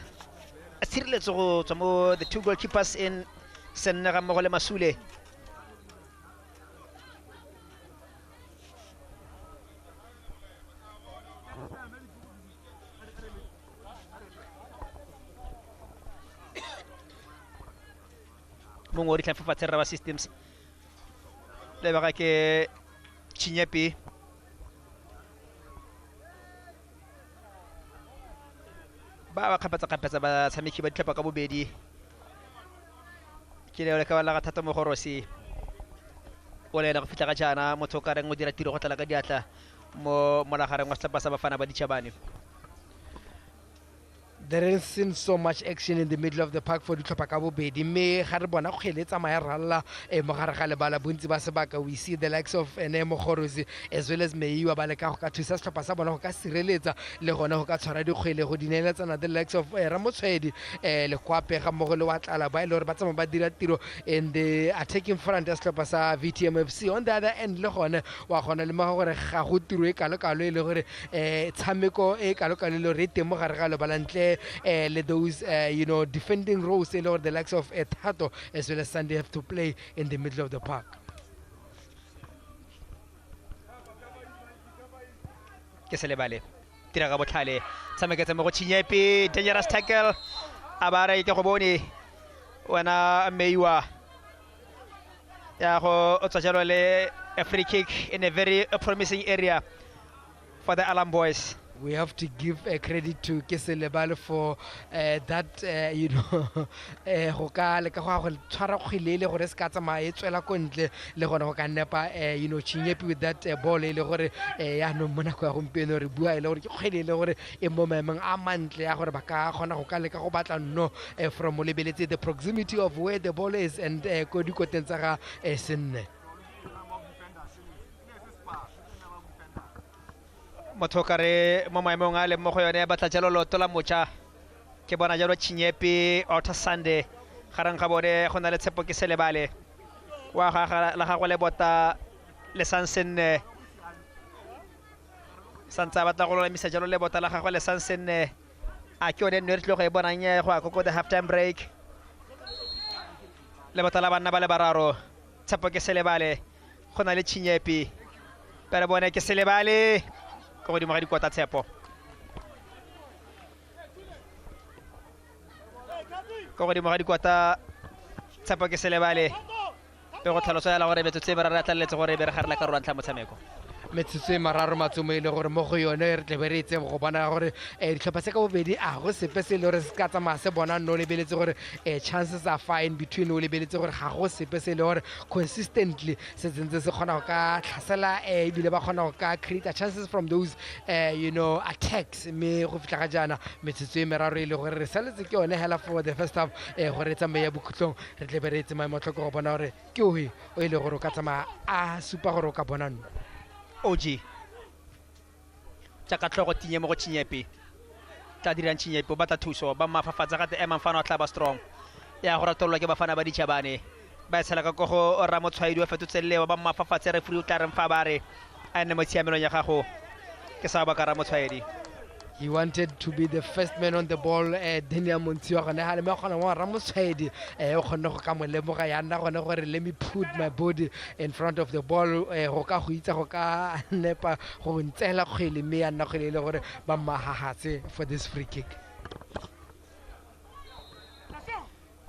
a tshireletso go tswa mo the two goalkeepers in Senna ga mo go le Masule mongwe o di tlhafafatse raba systems le ba ke Chinyepi ba kgapetsa ba tshameki ba ditlhopha ka bobedi ke le ka bala ga thata mo gorosi o le go fitlha ga jana motho ka reng o dira tiro go tla ka diatla mo monagareng wa setlhopha sa Bafana ba Ditšhabane there isn't so much action in the middle of the park for ditlhopha ka bobedi mme ga re bona kgwele tsamaya ralla mo gare ga lebala bontsi ba sebaka we see the likes of Nemo Khorosi as well as Meiwa ba leka go ka thusa setlhopha sa bona go ka sireletsa le gona go ka tshwara dikgwele go dineletsana the likes of Ramotshedi le kwape ga mmogo le wa tlala ba ile gore ba tsamaya ba dira tiro in the attacking front ya setlhopha sa VTM FC on the other end le gone wa gona le mo gore ga go tiro e kalo-kalo e le gore tshameko e kalo-kalo le re teng mo gare ga lebala ntle those defending roles the likes of Tato as well as Sunday have to play in the middle of the park. ke se lebale tira ga botlhale tshameketse mo go Chinyepi dangerous tackle a ba re ke go bone wena Meiwa ya go o tswa jalo le a free kick in a very promising area for the Alarm Boys. We have to give credit to Keselebale for that go ka le ka go tshwara kgwele gore se ka tsamaya e tswela ko ntle le gona go ka nepa Chinyepi with that ball ile gore ya no mona go ya gompieno re bua ile gore ke kgwele ile gore e mo maemeng a mantle ya gore ba ka gona go ka le ka go batla no from lebeletse the proximity of where the ball is and go di koteng tsa ga senne motho ka re mo maemong a le mo go yone batla jalo loto la mocha ke bona jalo Chinyepi Outer Sunday garang ga bone go na le tshepo ke selebale wa ga la gagwe le bota le Sansenne santsa batla go lola misa jalo le bota la gagwe le Sansenne a ke one nne re tlo go e bonang ye go a go the half time break le bota la banna ba le bararo tshepo ke selebale go na le Chinyepi pero bone ke selebale go di mogadi kota tshepo go di mogadi kota tshepo ke selebale pe go tlhalosa ya la gore betso tse ba ra tlaletse gore be re garela ka rwantla motshameko metsotso e mararo matsomo e le gore mo go yone re tle be re itse go bona gore ditlhopha se ka bobedi a go sepe se le gore se ka tsamaya se bona nno o lebeletse gore chances are fine between o lebeletse gore ga go sepe se le gore consistently se tsentse se kgona go ka tlhasela ebile ba kgona go ka create chances from those attacks mme go fitlha ga jaana metsotso e meraro e le gore re saletse ke yone hela for the first half gore e tsamaye ya bokhutlong re tle be re itse maemo tlhoko go bona gore ke oe o e le gore o ka tsamaya a supa gore o ka bona nno OG tsaka tlhogo tinye mo go Chinyepi tla dirang Chinyepi ba tla thuso ba mafafatsa ga te emang tla ba strong ya go ratolwa ke bafana ba ditšhabane ba tshela ka go go Ramotshwaedi wa fetotse lewa ba mafafatse referee o tla reng fa ba re a nne mo tshiamelong ya gago ke sa ba ka Ramotshwaedi. He wanted to be the first man on the ball. Daniel Montiwa gone ha le me gona wa Ramotshwaedi o kgonne go ka mo lemoga ya nna gone gore let me put my body in front of the ball go ka go itsa go ka nepa go ntsela kgwele me ya nna kgwele le gore ba mahahatse for this free kick.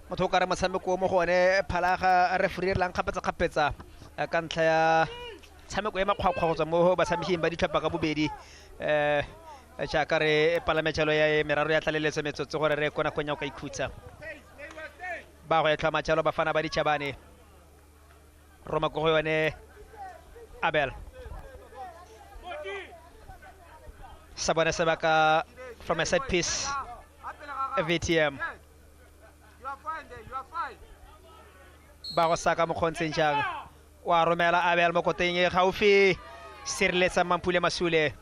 Motho ka re motshameko mo gone phalaga referee lang kgapetsa ka ntlha ya tshameko e makgwakgwa go tswa mo batshameking ba ditlhopha ka bobedi jaaka re palametselo ya meraro ya tlaleletso metsotso gore re kona konya go ka ikhutsa ba go etlhwa matjalo bafana ba ditšhabane Roma go yone Abel Sabone sebaka from a set piece VTM ba go saka mo kgontsheng jang wa romela Abel mo koteng e gaufi sireletsa Mampule Masule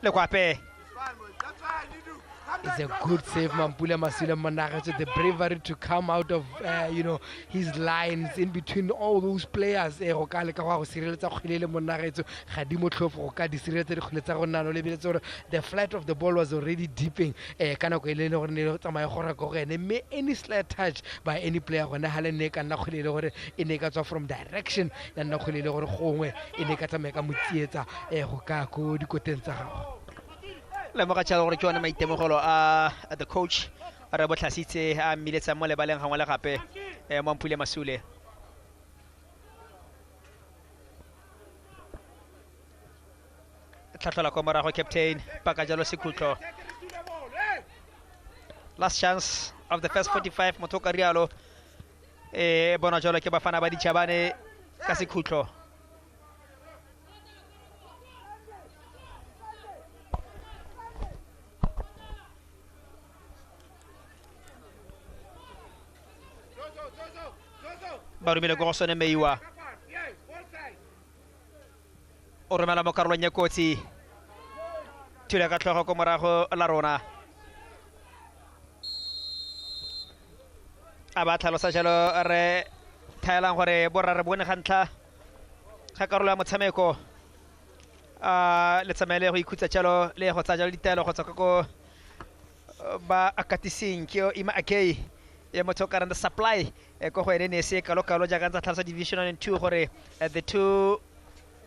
le kwape It's a good save, Mampule Masule Monagetse, the bravery to come out of his lines in between all those players. The flight of the ball was already deeping. Any slight touch by any player from direction le mo ga tšala gore ke yone maitemogelo a the coach a re botlhasitse a mmiletsa mo lebaleng gangwe le gape Mampule Masule tlhatlhola ko morago captain paka jalo Sekhutlo last chance of the first 45 motho ka rialo bona jalo ke bafana ba ditšhabane ka Sekhutlo ba rumile go sone meiwa o romela mo karolong ya kotsi thula ka tlhogo ko morago la rona a ba tlhalosa jalo re thaelang gore borra re bone gantla ga karolo ya motshameko le tsamaele go ikhutsa jalo le go tsa jalo ditaelo go tswa ko ba akatising ke ima akei ya motho ka randa supply ko go ene se kalo jaaka ntsa tlhalosa division 1 and 2 gore the two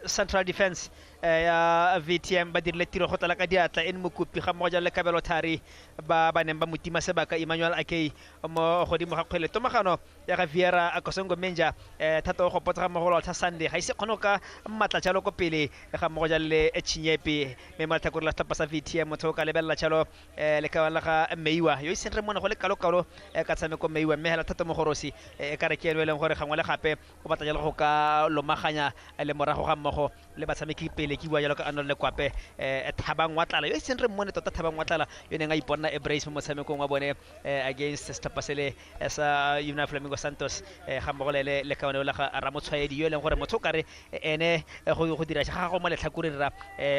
central defense ya VTM ba dirile tiro go tla ka diatla en mokopi ga mo ja le kabelo thari ba neng ba motima sebaka Emmanuel Akei mo godimo ga kgwele tomagano ya ga Viera a Kosongo Menja thata go potsa mo go lotha Sunday ga ise kgono ka matla jalo ko pele ga mo ja le Chinyepi me matla go la tlapa sa VTM motho ka lebella jalo le ka la ga Meiwa yo ise re mona go le kalo ka tsameko Meiwa me hela thata mo gorosi ka re ke elweleng gore gangwe le gape o batla jalo go ka lomaganya le morago ga mmogo le batshameki pele ke bua jalo ka Arnold Lekwape Thabang wa tlala yo e seng re mmone tota Thabang wa tlala yo neng a iponna a brace mo motshamekong wa bone against Stapasele sa United Flamingo Santos ga mmogo le kaone la ga Ramotshwaedi yo leng gore motho kare ene go dira ga go mo letlhakore ra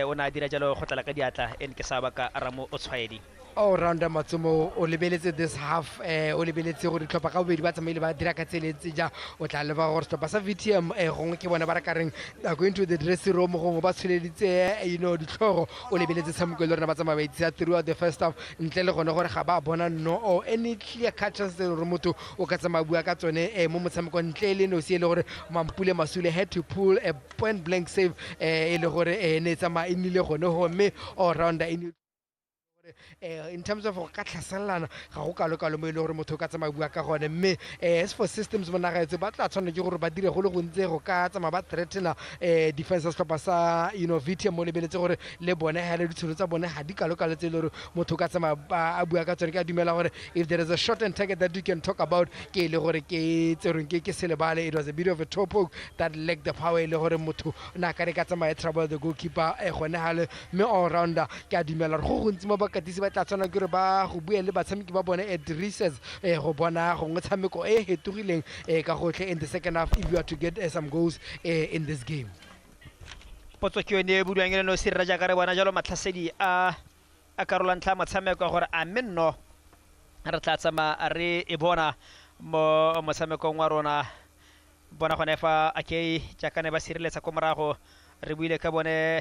o na dira jalo go tlala ka diatla ke sa ba ka Ramotshwaedi all rounder Matsumo o lebeletse this half o lebeletse gore tlhopha ka bobedi ba tsamaile ba dira ka tseletse ja o tla leba gore tlhopha sa VTM gongwe ke bona ba ra kareng going to the dressing room gongwe ba tshweleditse ditlhogo o lebeletse tshameko le rona ba tsamaya ba itsisa throughout the first half ntle le gone gore ga ba bona no or any clear cut chance gore motho o ka tsamaya bua ka tsone mo motshamekong ntle le no se le gore Mampule Masule had to pull a point blank save e le gore ne tsamaya inile gone ho mme all rounder in terms of ka tlhaselana ga go kalo mo ile gore motho ka tsamaya bua ka gone mme as for systems bona ga itse ba tla tshwana ke gore ba dire go le gontse go ka tsamaya ba threatena defense stopper sa VTM mo lebeletse gore le bone ha le ditsholo tsa bone ha di kalo tse le gore motho ka tsamaya a bua ka tsone ka dumela gore if there is a short and target that you can talk about ke le gore ke tserong ke selebale it was a bit of a toe poke that lacked the power le gore motho na ka re ka tsamaya trouble the goalkeeper gone hale me all rounder ke a dumela go gontsi mo katisi ba tla tswana ke re ba go bua le batshameki ba bone at recess go bona go motshameko hetugileng ka gotlhe in the second half if you are to get some goals in this game potso ke yone buduang le no sirra ja ka re bona jalo matlhasedi a karolantla motshameko gore a menno re tla tsama re e bona mo motshamekong wa rona bona gone fa akei jakane ba sireletsa ko morago re buile ka bone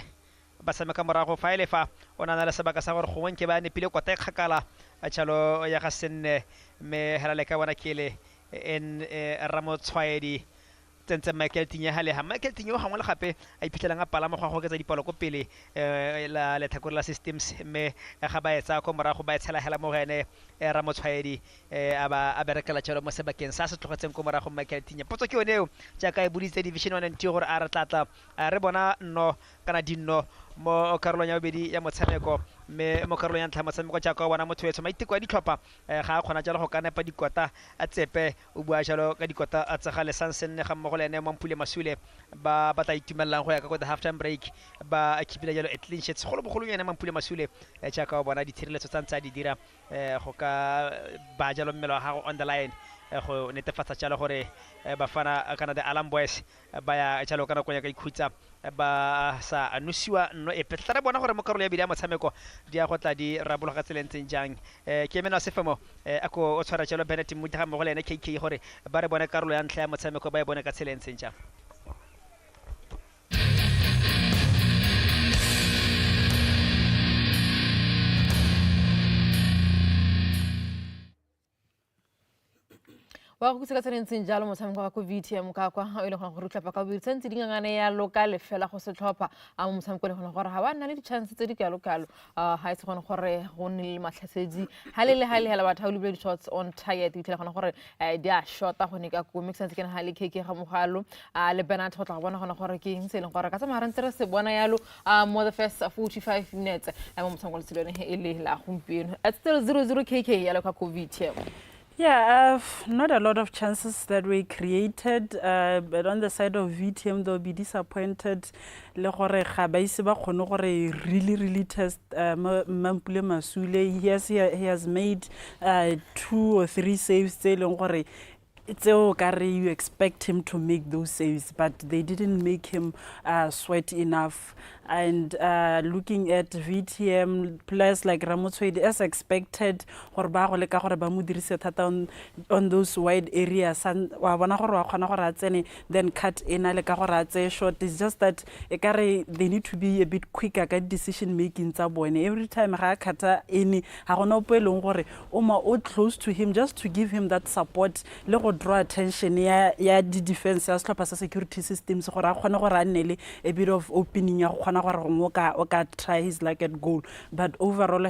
ba sameka morago fa ile fa ona na le sebaka sa gore go nke ba nepile kota kgakala a tshalo ya ga senne me hela le ka bona kele en Ramotshwaedi tsentse Michael Tinya hale ha Michael Tinya o gangwe le gape a iphitlhelang a palama go go ketsa dipalo ko pele la letlhakore la systems me ga ba etsa ko morago ba etshela hela mo gene Ramotshwaedi a berekela tshelo mo sebakeng sa se tlogetseng ko morago Michael Tinya potso ke yone eo jaaka e buditse division 1 and 2 gore a re tlatla re bona no kana dinno mo karolong ya bobedi ya motshameko me mo karolong ya ntlha motshameko jaaka bona motho etso maiteko a ditlhopha ga a kgona jalo go ka nepa dikota a tsepe o bua jalo ka dikota a tsega le Sansen ga mmogo le ene Mampule Masule ba tla itumellang go ya ka go the half time break ba akipila jalo at clean sheets go bogolo yena Mampule Masule jaaka o bona ditshireletso tsa ntse di dira go ka ba jalo mmelo wa gago on the line go netefatsa jalo gore bafana kana the Alarm Boys ba ya jalo kana go ya ka ikhutsa ba sa anusiwa no e petla bona gore mo karolo ya bidi ya motshameko di a go tla di rabologa tselentseng jang ke mena sefemo ako o tshwara jalo Bennett mo ga mo go le ene KK gore ba re bona karolo ya ntlha ya motshameko ba e bona ka tselentseng jang wa go tseka tsentseng jalo motshameko wa VTM ka kwa ile gona go rutlapa ka botse ntse dingangane ya local fela go se tlhopha a mo motshameko le gona gore ha ba nna le di-chance tse di kalo ha itse gona gore go nne le matlhasetsi halele hela batho ba le shots on target itse gona gore di a shota go ne ka go mix sense ke na hale KK ga mogalo le Bernard go tla bona gona gore ke eng se leng gore ka tsamara ntse re se bona yalo mo the first 45 minutes mo motshameko le selone e le la gompieno it's still 0-0 KK ya lo ka VTM. Yeah, not a lot of chances that we created, but on the side of VTM, they'll be disappointed. Le gore ga ba ise ba khone gore really test Mampule Masule. He has made 2 or 3 saves tse leng gore you expect him to make those saves, but they didn't make him sweat enough. And looking at VTM players like Ramotshwaedi, as expected, on those wide areas, and then cut in short. It's just that they need to be a bit quicker at decision making. Every time kata any close to him, just to give him that support, draw attention. The defense, security systems, a bit of opening. bona gore o ka try his luck at goal. But overall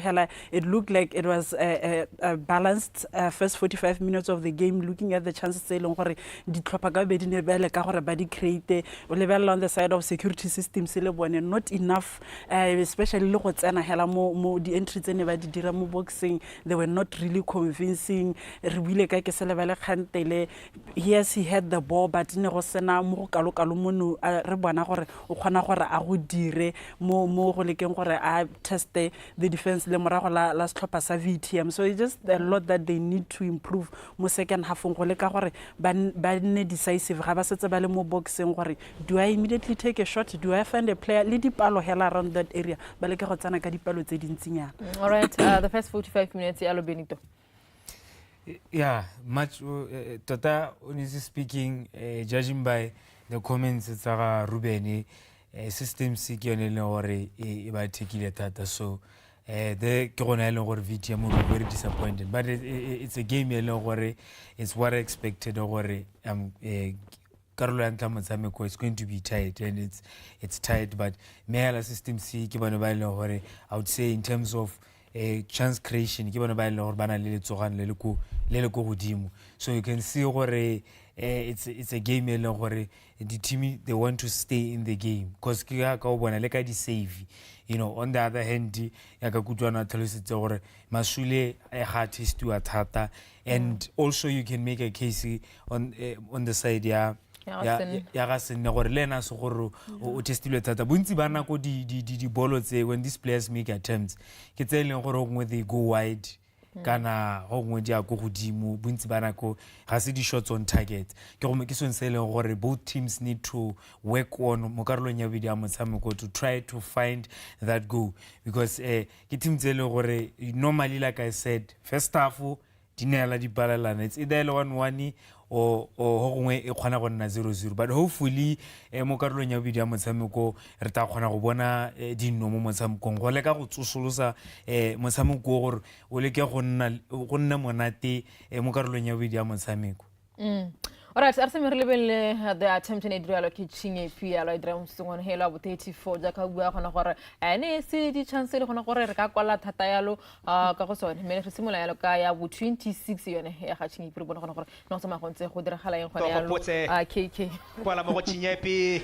it looked like it was a balanced first 45 minutes of the game, looking at the chances tse leng gore di tlhopha ka be di ne ba le ka gore ba di create o lebella on the side of security systems le bone not enough, especially le go tsena hela mo di entry tse ne ba di dira mo boxing. They were not really convincing. Re bile ka ke se lebele Khantele, yes he had the ball but ne go sena mo go kalo mono re bona gore o khona gore a go dire mo go lekeng gore a test the defense le morago la setlhopha sa VTM. So it's just a lot that they need to improve mo second half go leka gore ba ne decisive ga ba setse ba le mo boxing gore do I immediately take a shot, do I find a player le dipalo hela around that area ba leka go tsana ka dipalo tse dintsinyana. All right, the first 45 minutes ya lo Benito. Yeah, much Tota honestly speaking, judging by the comments tsa Ruben, system se ke yone le gore e ba tekile thata, so the ke gona le gore VTM will be very disappointed, but it's a game le gore it's what I expected gore karolo ya ntla motshameko is going to be tight, and it's tight, but mela system se ke bona ba le gore I would say in terms of chance creation ke bona ba le gore bana le letsogan le le go godimo. So you can see gore it's a game le gore the team they want to stay in the game because ke ga ka bona le ka di save. You know, on the other hand ya ka kutlwana tlhalositse gore Masule ga testiwa thata, and also you can make a case on the side ya ga senne gore le ena se gore o testilwe thata bontsi ba nako di bolo tse when these players make attempts ke tse leng gore gongwe they go wide kana gongwe di a go godimo bontsi ba nako ga se di shots on target ke sone se leng gore both teams need to work on mo karolong ya bidi ya motshameko to try to find that goal, because ke team tse leng gore normally like I said first half di neela di balalana, it's either 1-1 o gongwe e khona go nna 0-0, but hopefully mo karolong ya bidi ya motshameko re ta khona go bona dinno mo motshamekong go leka go tsosolosa motshameko gore o leke go nna monate mo karolong ya bidi ya motshameko. All right, arse me relebele the attempt in Adriano Kitchinge Pia lo Adriano Songone hela bo 34 ja ka bua gona gore ne se di chance le gona gore re ka kwala thata yalo ka go sone me re simola yalo ka ya bo 26 yone ya ga Chinge Pia bona gore no tsama go ntse go diragala eng gona yalo KK kwala mo go Chinyepi.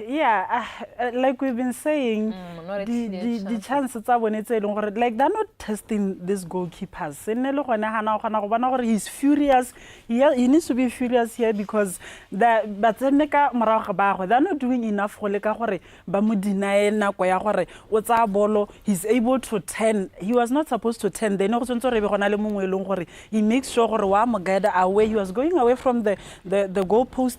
Yeah, like we've been saying, the chances are when it's like they're not testing these goalkeepers. He's furious. He needs to be furious here because they're not doing enough. He's able to turn. He was not supposed to turn. They know he makes sure away. He was going away from the goal post.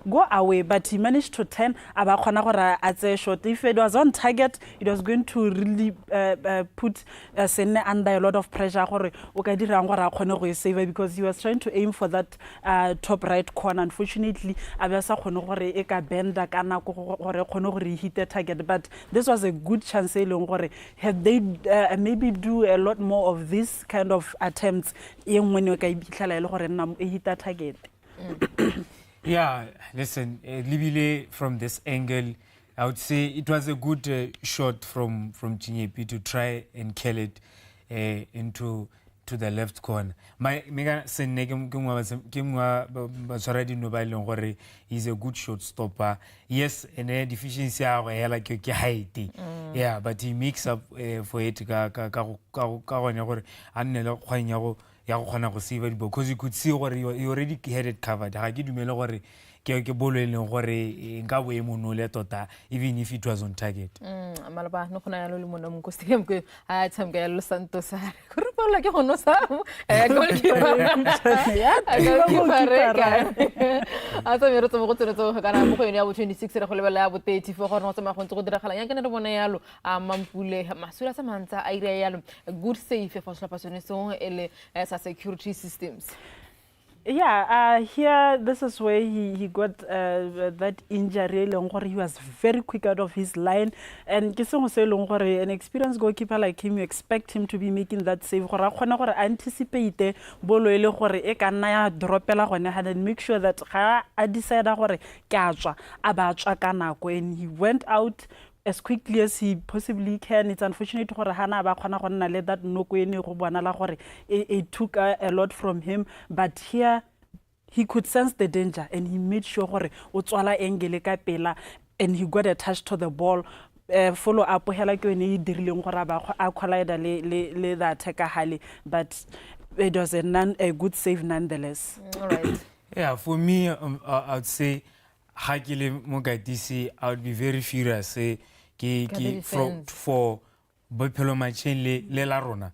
Go away, but he managed to turn at a shot. If it was on target, it was going to really put Sene under a lot of pressure because he was trying to aim for that top right corner. Unfortunately, hit the target, but this was a good chance. Had they maybe do a lot more of this kind of attempts when you hit that target. Yeah, listen, Libile from this angle, I would say it was a good shot from Chinyepi to try and kill it into the left corner. He's a good shot stopper. Yes, and the deficiency yeah, but he makes up for it. Because you could see what he already had it covered. Even if it was on target. Malaba no khona lo le mona mo stadium ke a tsamga ya Los Santos ha go re bola ke gono sa goalkeeper a tsa mero tsa go tsena kana mo go yone ya bo 26 re go lebela ya bo 34 gore no tsa go ntse go diragala ya ke ne re bona yalo a Mampule Masula sa mantsa a ira yalo good save for slapa sone so ele sa security systems. Yeah, here, this is where he got that injury. He was very quick out of his line. And an experienced goalkeeper like him, you expect him to be making that save. Anticipate bolo ele gore e ka nna ya dropela gone and make sure that I decide gore ke a tswa a ba tswa ka nako, and he went out as quickly as he possibly can. It's unfortunate gore hana ba khona go nna le that noko ene go bona la gore it took a lot from him, but here he could sense the danger and he made sure gore o tswala angle ka pela, and he got a touch to the ball. Follow up hela ke ene e dirileng gore ba a collide le the attacker hali, but it was a good save nonetheless. All right. Yeah, for me, I would say Hakile Mogadisi, I would be very furious. Say for Bophelo Machine le la rona.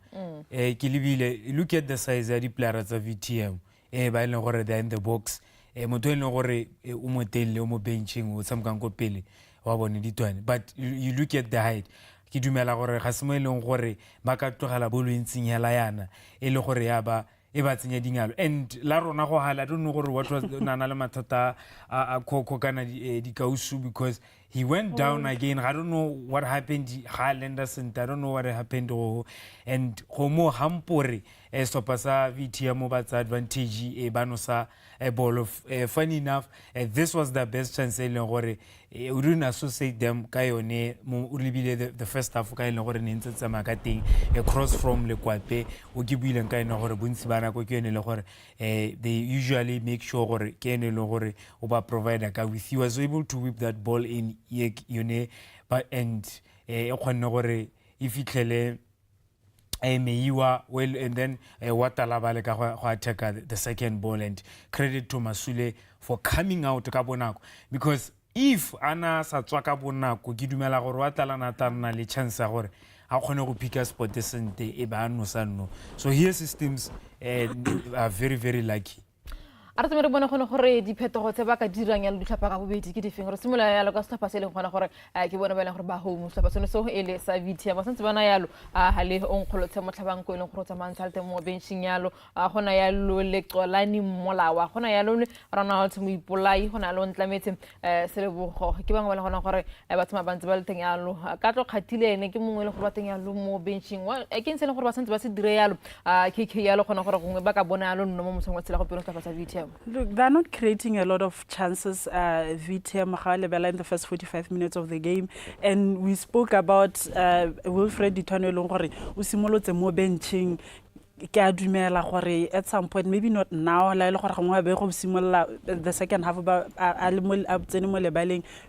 Look at the size of the players of VTM. Ba ile gore they in the box. Motho ile gore o mo telle o mo benching o samka go pele wa bone ditwane. But you look at the height. Ke dumela gore ga se mo ile gore ba ka tlogela bolo ntsing hela yana ile gore ya ba e ba tsenya dingalo, and la rona go hala. I don't know gore what was nana le mathata a khokho kana di kausu, because he went down again. I don't know what happened. Henderson, I don't know what happened. And homo hampore stopasa VTM over advantage e banosa a ball of funny enough. This was the best chance gore we didn't associate them kayone the first half ka ile gore ne ntse tsama ka teng a cross from le kwape o ke buile ka ene gore bontsi bana go ke ene le gore they usually make sure gore ke ene le gore o ba provider ka with, he was able to whip that ball in but and e khonne gore e fitlhele meiwa well, and then watalabale ka go attack the second ball, and credit to Masule for coming out ka bonako, because if ana sa tswa ka bonako ke dumela gore watala na tana le chance ya gore a khone go pick a spot sente e ba no sanno. So here systems are very very lucky. A re tseme re bona gone gore diphetogo tse ba ka dirang ya le ditlhapa ka bobedi ke difeng re simola yalo ka setlhapa se leng gona gore ke bona ba leng gore ba home setlhapa sone so ele sa VTM ba sentse bana yalo ha le onkgolotse motlhabang ko e leng gore tsamantsa le teng mo benching yalo gona yalo le Xolani Molawa gona yalo rana ha tse mo ipolai gona lo ntlametse se le bogo ke bangwe ba le gona gore ba tsama bantse ba le teng yalo ka tlo khathile ene ke mongwe le gore ba teng yalo mo benching wa ke ntse le gore ba sentse ba se dire yalo KK yalo gona gore gongwe ba ka bona yalo nno mo mosong wa tsela go pelo tsa VTM. Look, they're not creating a lot of chances, VTM in the first 45 minutes of the game. And we spoke about Wilfred Ditwane Longore, Usimolote mo benching. At some point, maybe not now, the second half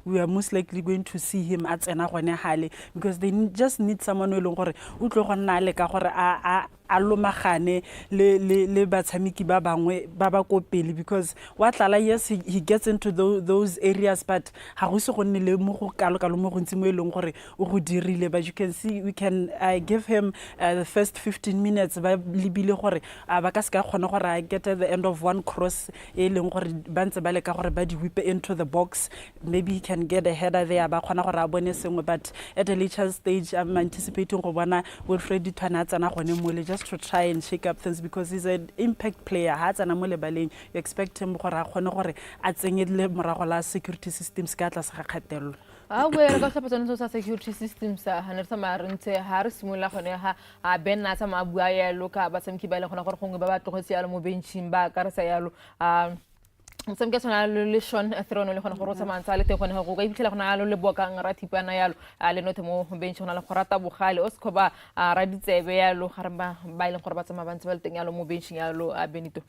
we are most likely going to see him at Enahone, because they just need someone who alomagane le batshamiki ba bangwe ba ba ko pele, because yes he gets into those areas, but ha go se go nne le mo go kalokalo mo go ntse mo eleng gore o go dirile. But you can see we can give him the first 15 minutes ba libile gore ba ka se ka khona gore get at the end of one cross e leng gore ba ntse ba le ka gore ba di whip into the box, maybe he can get a header there ba khona gore a bone sengwe. But at a later stage I'm anticipating go bona Wilfred Ditwana tsana gone mo le just to try and shake up things, because he's an impact player. You expect him to security systems. Where the security systems are Harris Mula Ben Nasama Buaya Loka, but some Kibala Honga to Hosial Mubinchimba, Carasayalo. Some guys on a relation thrown on Horosaman Salite when her Gay le Boca and Ratipanayal, Alenotamo, Benchon Horata Buhali, Oscoba, Radite, Vealo, Harba, Bailan Corbatama, Vantelting Yalo, Benching Yalo, Benito.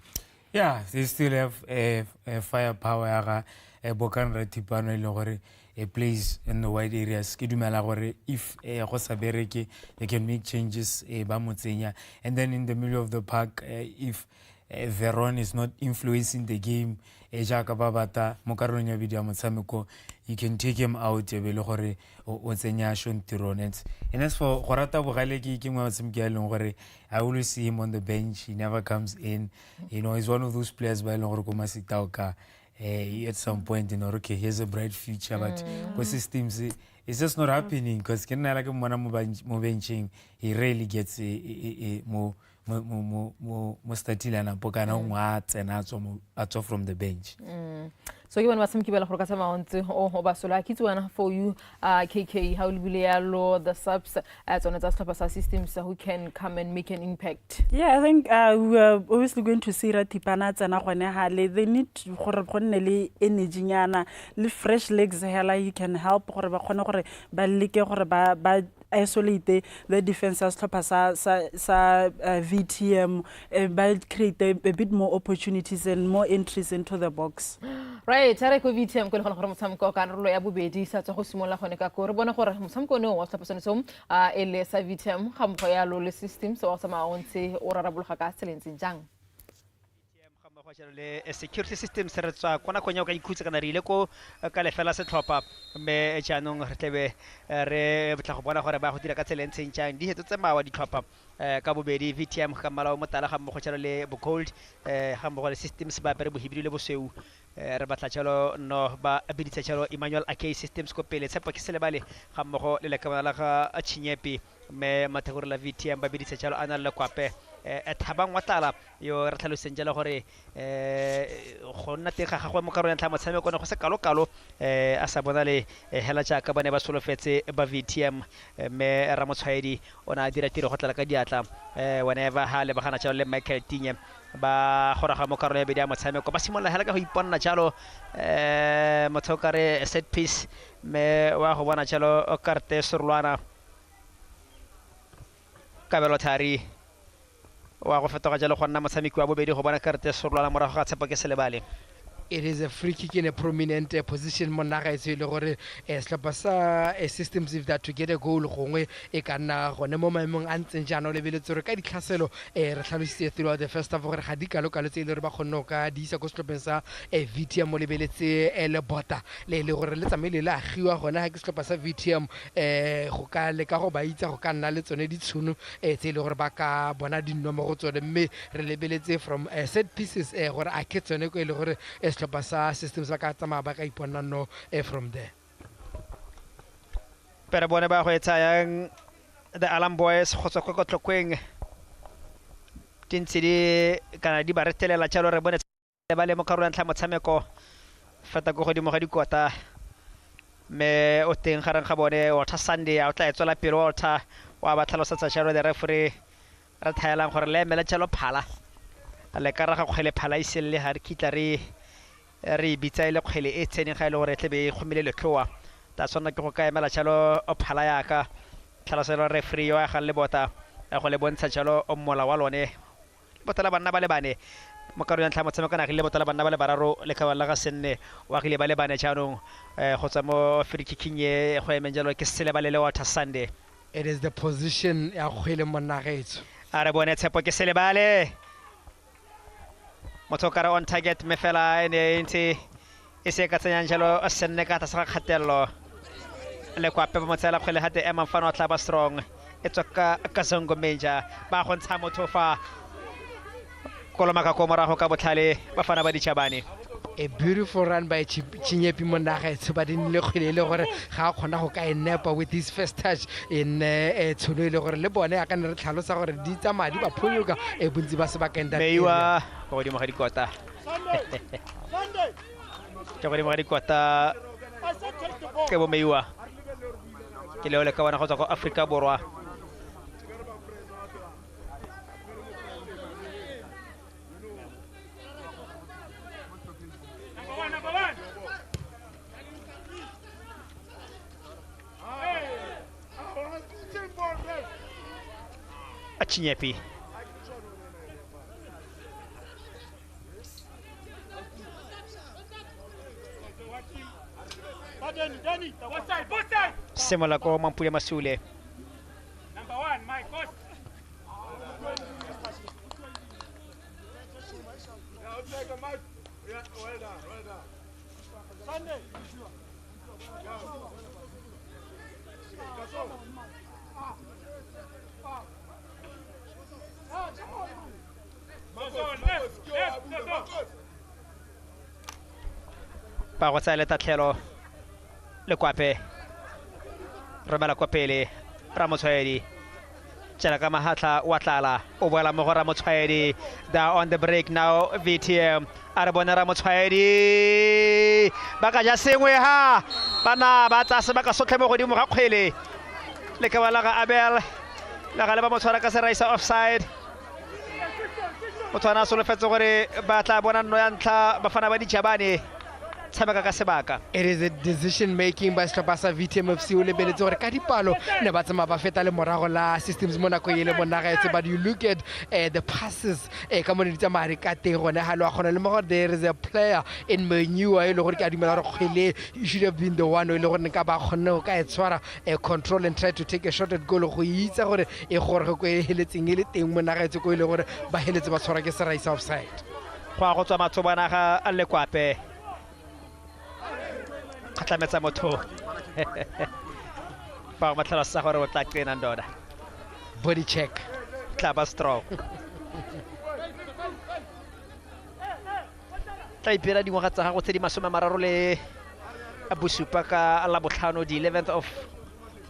Yeah, they still have a firepower, a Bocan Ratipano Lore, a place in the wide areas. Kidumala, if a Rosabereke, they can make changes, a Bamutsenia, and then in the middle of the park, if Veron is not influencing the game, Jaka Babata, Mokaronia Vidia Motsamiko, you can take him out, Belore, or Senya Shon Tironets. And as for Horata Buhaleki, came out some Galore, I always see him on the bench, he never comes in. You know, he's one of those players by Longoromasi Tauka. At some point, you know, okay, he has a bright future, but because systems, it's just not happening, because like benching, he rarely gets more mo startile a napo kana ngwe a tsena a tswa from the bench. So ke bona ba semki bela go ka tsama ontse o ba sola kitwana for you KK how will yalo the subs as on the systems who can come and make an impact. Yeah, I think we are obviously going to see Ratipana tsena gone hale. They need gore gonne le energy nyana le fresh legs hela you can help gore ba khone gore ba leke gore ba isolate the defenses tlhopha sa VTM by create a bit more opportunities and more entries into the box. Right, tare ko VTM ko le khona gore motshameko ka rolo ya bobedi sa tswa go simolla gone ka gore bona gore motshameko ne wa tlhopha sone ele sa VTM ga mo ya lo le system so wa sama ontse o rarabologa ka tselentse jang. Le security system se re tswa kona konya ka ikhutse kana rile ko ka lefela se tlhopha mme jaanong re tlebe re batla go bona gore ba go dira ka tseleng tseng di hetso tse mawa di tlhopha ka bobedi VTM ga mala o motala ga mo go tshelo le bo gold ga mo go le systems ba bere bo hibile le bo seu re batla tshelo no ba abiditse tshelo Emmanuel AK systems ko pele tshepa ke se le bale ga mo go le lekana la ga Chinyepi me mathagore la VTM ba biditse tshelo ana le kwape thabang wa tala yo re tlhaloseng jela gore go nna teng ga gagwe mo karolong tla motshameko go se kalo a sa bona le hela jaaka bane ba solofetse ba VTM me Ramotshwaedi ona dira tiro go tla ka diatla whenever ha le bagana tshalo le Michael Tinye ba goraga mo karolong ya bedi ya motshameko ba simolla hela ka go iponna jalo mothokare set piece me wa go bona tshalo o karte surlwana kabelo thari wa go fetoga jalo go nna motshameki wa bobedi go bona karte surlwana morago ga tshepa ke se lebale. It is a free kick in a prominent position monaga e tsile gore slapa sa systems if that to get a goal gongwe e kana gone mo maemong a ntseng jana o lebeletse re ka ditlhaselo re tlhalositse throughout the first half gore ga di kalo tse ile re ba kgonno ka di isa go slopeng sa VTM mo lebeletse le bota le gore le tsamaile le agiwa gona ha ke slopa sa VTM go ka le ka go ba itse go ka nna le tsone ditshono tse ile gore ba ka bona dinnomo go tsone mme re lebeletse from set pieces gore a ke tsone go ile gore slopasa systems ba ka tsama ba ka iponna no from there. Pero bone ba go etsa yang the Alarm Boys go tswa go tlhokweng tintsidi kana di ba retelela tshalo re bone ba le mo karolong tla motshameko feta go godimo ga dikota me o teng garang ga bone o tha Sunday a tla etsela pelo o tha wa ba tlhalosetsa tshalo the referee re thaelang gore le mele tshalo phala le kara ga kgwele phala iselle ha re kitla re bitsa ile kgwele e tseneng ga ile gore tlebe go mele le tloa ta sona ke go ka emela tshalo o phala ya ka tlhaloselo referee wa ga le bota go le bontsha tshalo o mola wa lone botala banna ba le bane mo karolong tla motshameko na le botala banna ba le bararo le ka la ga senne wa gile ba le bane jaanong go tsa mo free kicking ye go emenjalo ke sele ba le wa tha Sunday. It is the position ya kgwele monagetso a re bone tshepo ke sele bale motokara on target me fela ene ntse e se ka tsanyang jalo a senne ka tsa kgatello le kwa pe mo tsela kgwele hate ema mfano tla ba strong e tsaka ka songo menja ba go ntsha motho fa koloma ka komora go ka botlhale ba fana ba dichabane. A beautiful run by Chinyepi monagetso ba dinle kgwele le gore ga a kgona go ka enepa with his first touch in tshono ile gore le bone a ka ne re tlhalosa gore di tsamaya di ba pholoka bontsi ba se ba kenda meiwa go di mo ga dikota ke go di mo ga dikota ke bo meiwa ke le ka bona go tswa go Africa Borwa a Chinyepi Semola ko Mampule Masule. Number 1, Mike, post. Well done. Sunday. Pa go tsaya letatlhelo le kwape romela kwa pele Ramotshwaedi tšela ka mahatla wa tlala o boela mo go Ramotshwaedi. They are on the break now. VTM a re bone Ramotshwaedi ba ka ja sengwe ha bana ba tsa se ba ka sotlhe mo godimo ga kgwele le ka bala ga Abel la ga le ba mo tshwara ka seraisa offside. Motho ana solofetse gore ba tla bona nno ya ntlha Bafana ba Ditšhabane tshameka ka sebaka. It is a decision making by Strabasa VTM FC o lebeletse gore ka dipalo ne ba tsama ba feta le morago la systems mo nako e le mo nagaetse, but you look at the passes ka mo di tsamaya ka teng gone ha lo gona le mo gore there is a player in menu e le gore ke a dumela gore kgwele you should have been the one o le gore ka ba kgonne go ka e tshwara control and try to take a shot at goal go itsa gore e gore go e heletseng e le teng mo nagaetse go ile gore ba heletse ba tshwara ke seraisa offside. Go a go tswa matsobana ga a Lekwape kgatlametsa motho fa ba tlhalosa gore o tla kena ndoda Body check. tlaba strong tla ipela dingwaga tsa gago tse di 30 le bosupa ka la botlhano di 11th of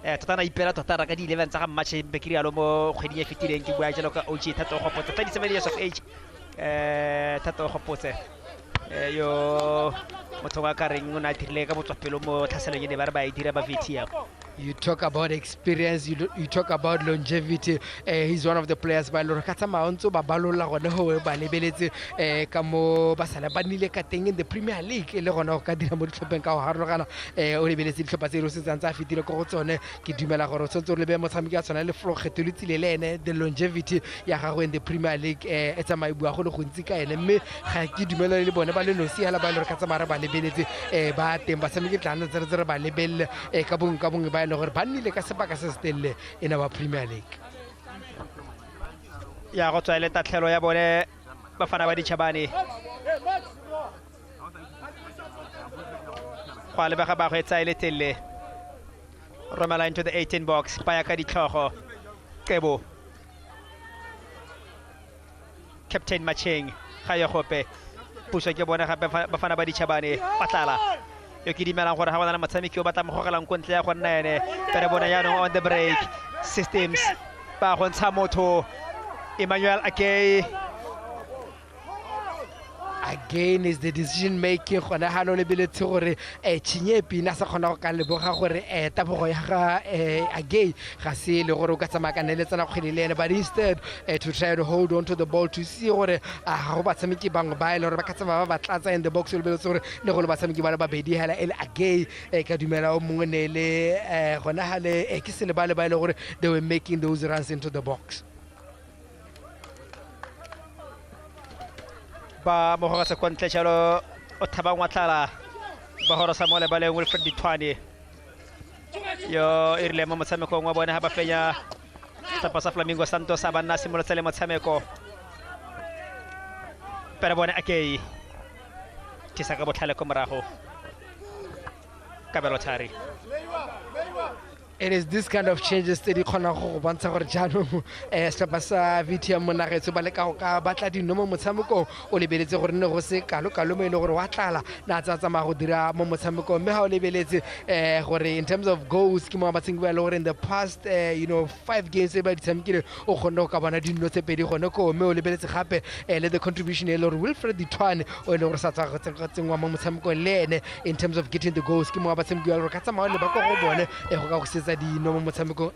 tota na ipela tota ra ka di 11 tsa ga match bekiri alo mo kgwedi ya fetileng ke bua jalo ka OG Thato Gopotse 37 years of age. Thato Gopotse yo motho wa ka reng o na dirile ka botswapelo mo tlhaselong ne ba re ba e dira ba VTM. You talk about experience, you talk about longevity. He's one of the players by Lord Katamaonso Babalola gone ho ba lebeletse ka mo ba sala ba nile ka teng in the Premier League le gona ka dira mo ditlhopheng ka ho harologana o lebeletse ditlhopha tse se tsantsa fitile go tsone ke dumela gore o tsotso le be motshameki a tsona le flow kgetolitsile le ene the longevity ya gago in the Premier League etsa maibua go le go ntsi ka ene mme ga ke dumela le bone ba le nosi hala ba Lord Katsamara ba lebeletse ba teng ba sameke tlana tsere ba lebelle ka bong ba ile gore ba nnile ka sebaka se setelle in our Premier League. Ya go tswa le tatlhelo ya bone Bafana ba Ditšhabane go le ba ga ba go etsa ile telle romela into the 18 box ba ya ka ditlhogo Kebo Captain Macheng ga ya gope puso ke bona gape Bafana ba Ditšhabane patlala yo ke dimelang gore ga bona motshameki o batla mo gogelang ko ntle ya go nna ene pero bona yaanong on the break systems ba go ntsha motho Emmanuel again is the decision making gona ha no lebeletse gore tšhinye pina sa kgona go ka leboga gore tabogo ya ga again ga se le gore o ka tsamaya ka neletsana kgwele le ene but instead to try to hold on to the ball to see gore a go batshameki bangwe ba ile gore ba ka tsamaya ba tlatsa in the box le lebeletse gore le go le batshameki ba le babedi hela ele again ka dumela o mongwe ne le gona ha le ke se le ba ile gore they were making those runs into the box. ba mo go se kontle jalo o thaba ngwatlala ba horo sa mole ba le Wilfred Ditwane yo irile mo motshameko wa bone ha ba fenya tapa sa Flamingo Santos ba nna simolotse le motshameko pero bone tisa ka botlhale ko morago ka Belotari. It is this kind of changes that di khona go bontsha gore jaanong setlhopha sa VTM mo nagaetso ba leka go ka batla dino mo motshamekong o lebeletse gore ne go se kalo mo ile gore wa tlala na tsamaya go dira mo motshamekong mme ha o lebeletse gore in terms of goals ke mo ba tseng ba le gore in the past 5 games ba di tshamekile o kgonne go ka bona dino tse pedi gone ko mme o lebeletse gape le the contribution e le gore Wilfred Ditwane o ile gore sa tsengwa mo motshamekong le ene in terms of getting the goals ke mo ba tseng ba le gore ka tsamaya le ba go bone go ka go setsa dino mo motshamekong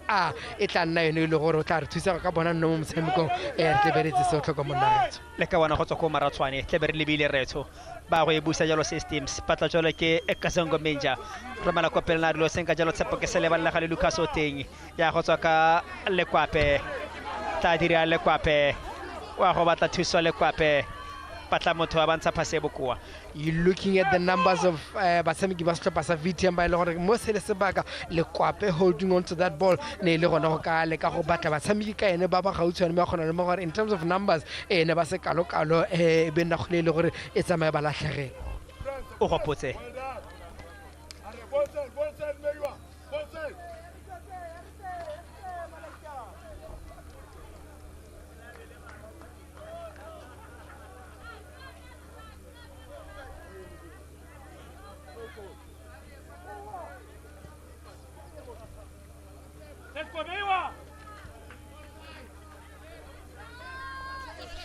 e tla nna yone ile gore o tla re thusa ka bona no mo motshamekong re beretse se o tlhoka mo nnaretso le ka bona go tswa ko Maratswane tle be re lebile retso ba go e busa jalo systems patla jalo ke Ekasongo Menja romela ko pele na dilo senka jalo tshepo ke se le balla ga le Lucas Oteng ya go tswa ka Lekwape tla dira Lekwape wa go batla thuso Lekwape patla motho wa bantsha phase bokoa. You looking at the numbers of batshameki ba setlhopha sa VTM ba ile gore mo se le sebaka Lekwape holding on to that ball ne le gona go ka le ka go batla batshameki ka ene ba ba gautshwane me gona le mo gore in terms of numbers ne ba se kalo be nna go le gore e tsamaye ba latlhege o gopotse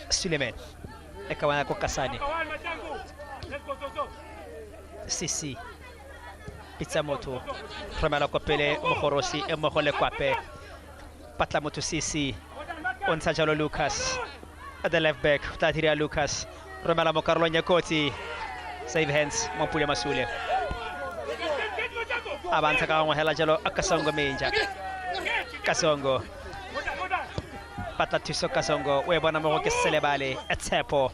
Suleiman ekawana ko kasane Sisi Pizza moto Romela ko pele Mokorosi e mogole kwape Patla moto Sisi Onsa jalo Lucas at the left back Tatiria Lucas Romela mo Carlo Nyakoti save hands Mompule Masule Avanza ka mo hela jalo Akasongo Menja Kasongo Patla Tuso Kasongo we bona mo ke selebale Etsepo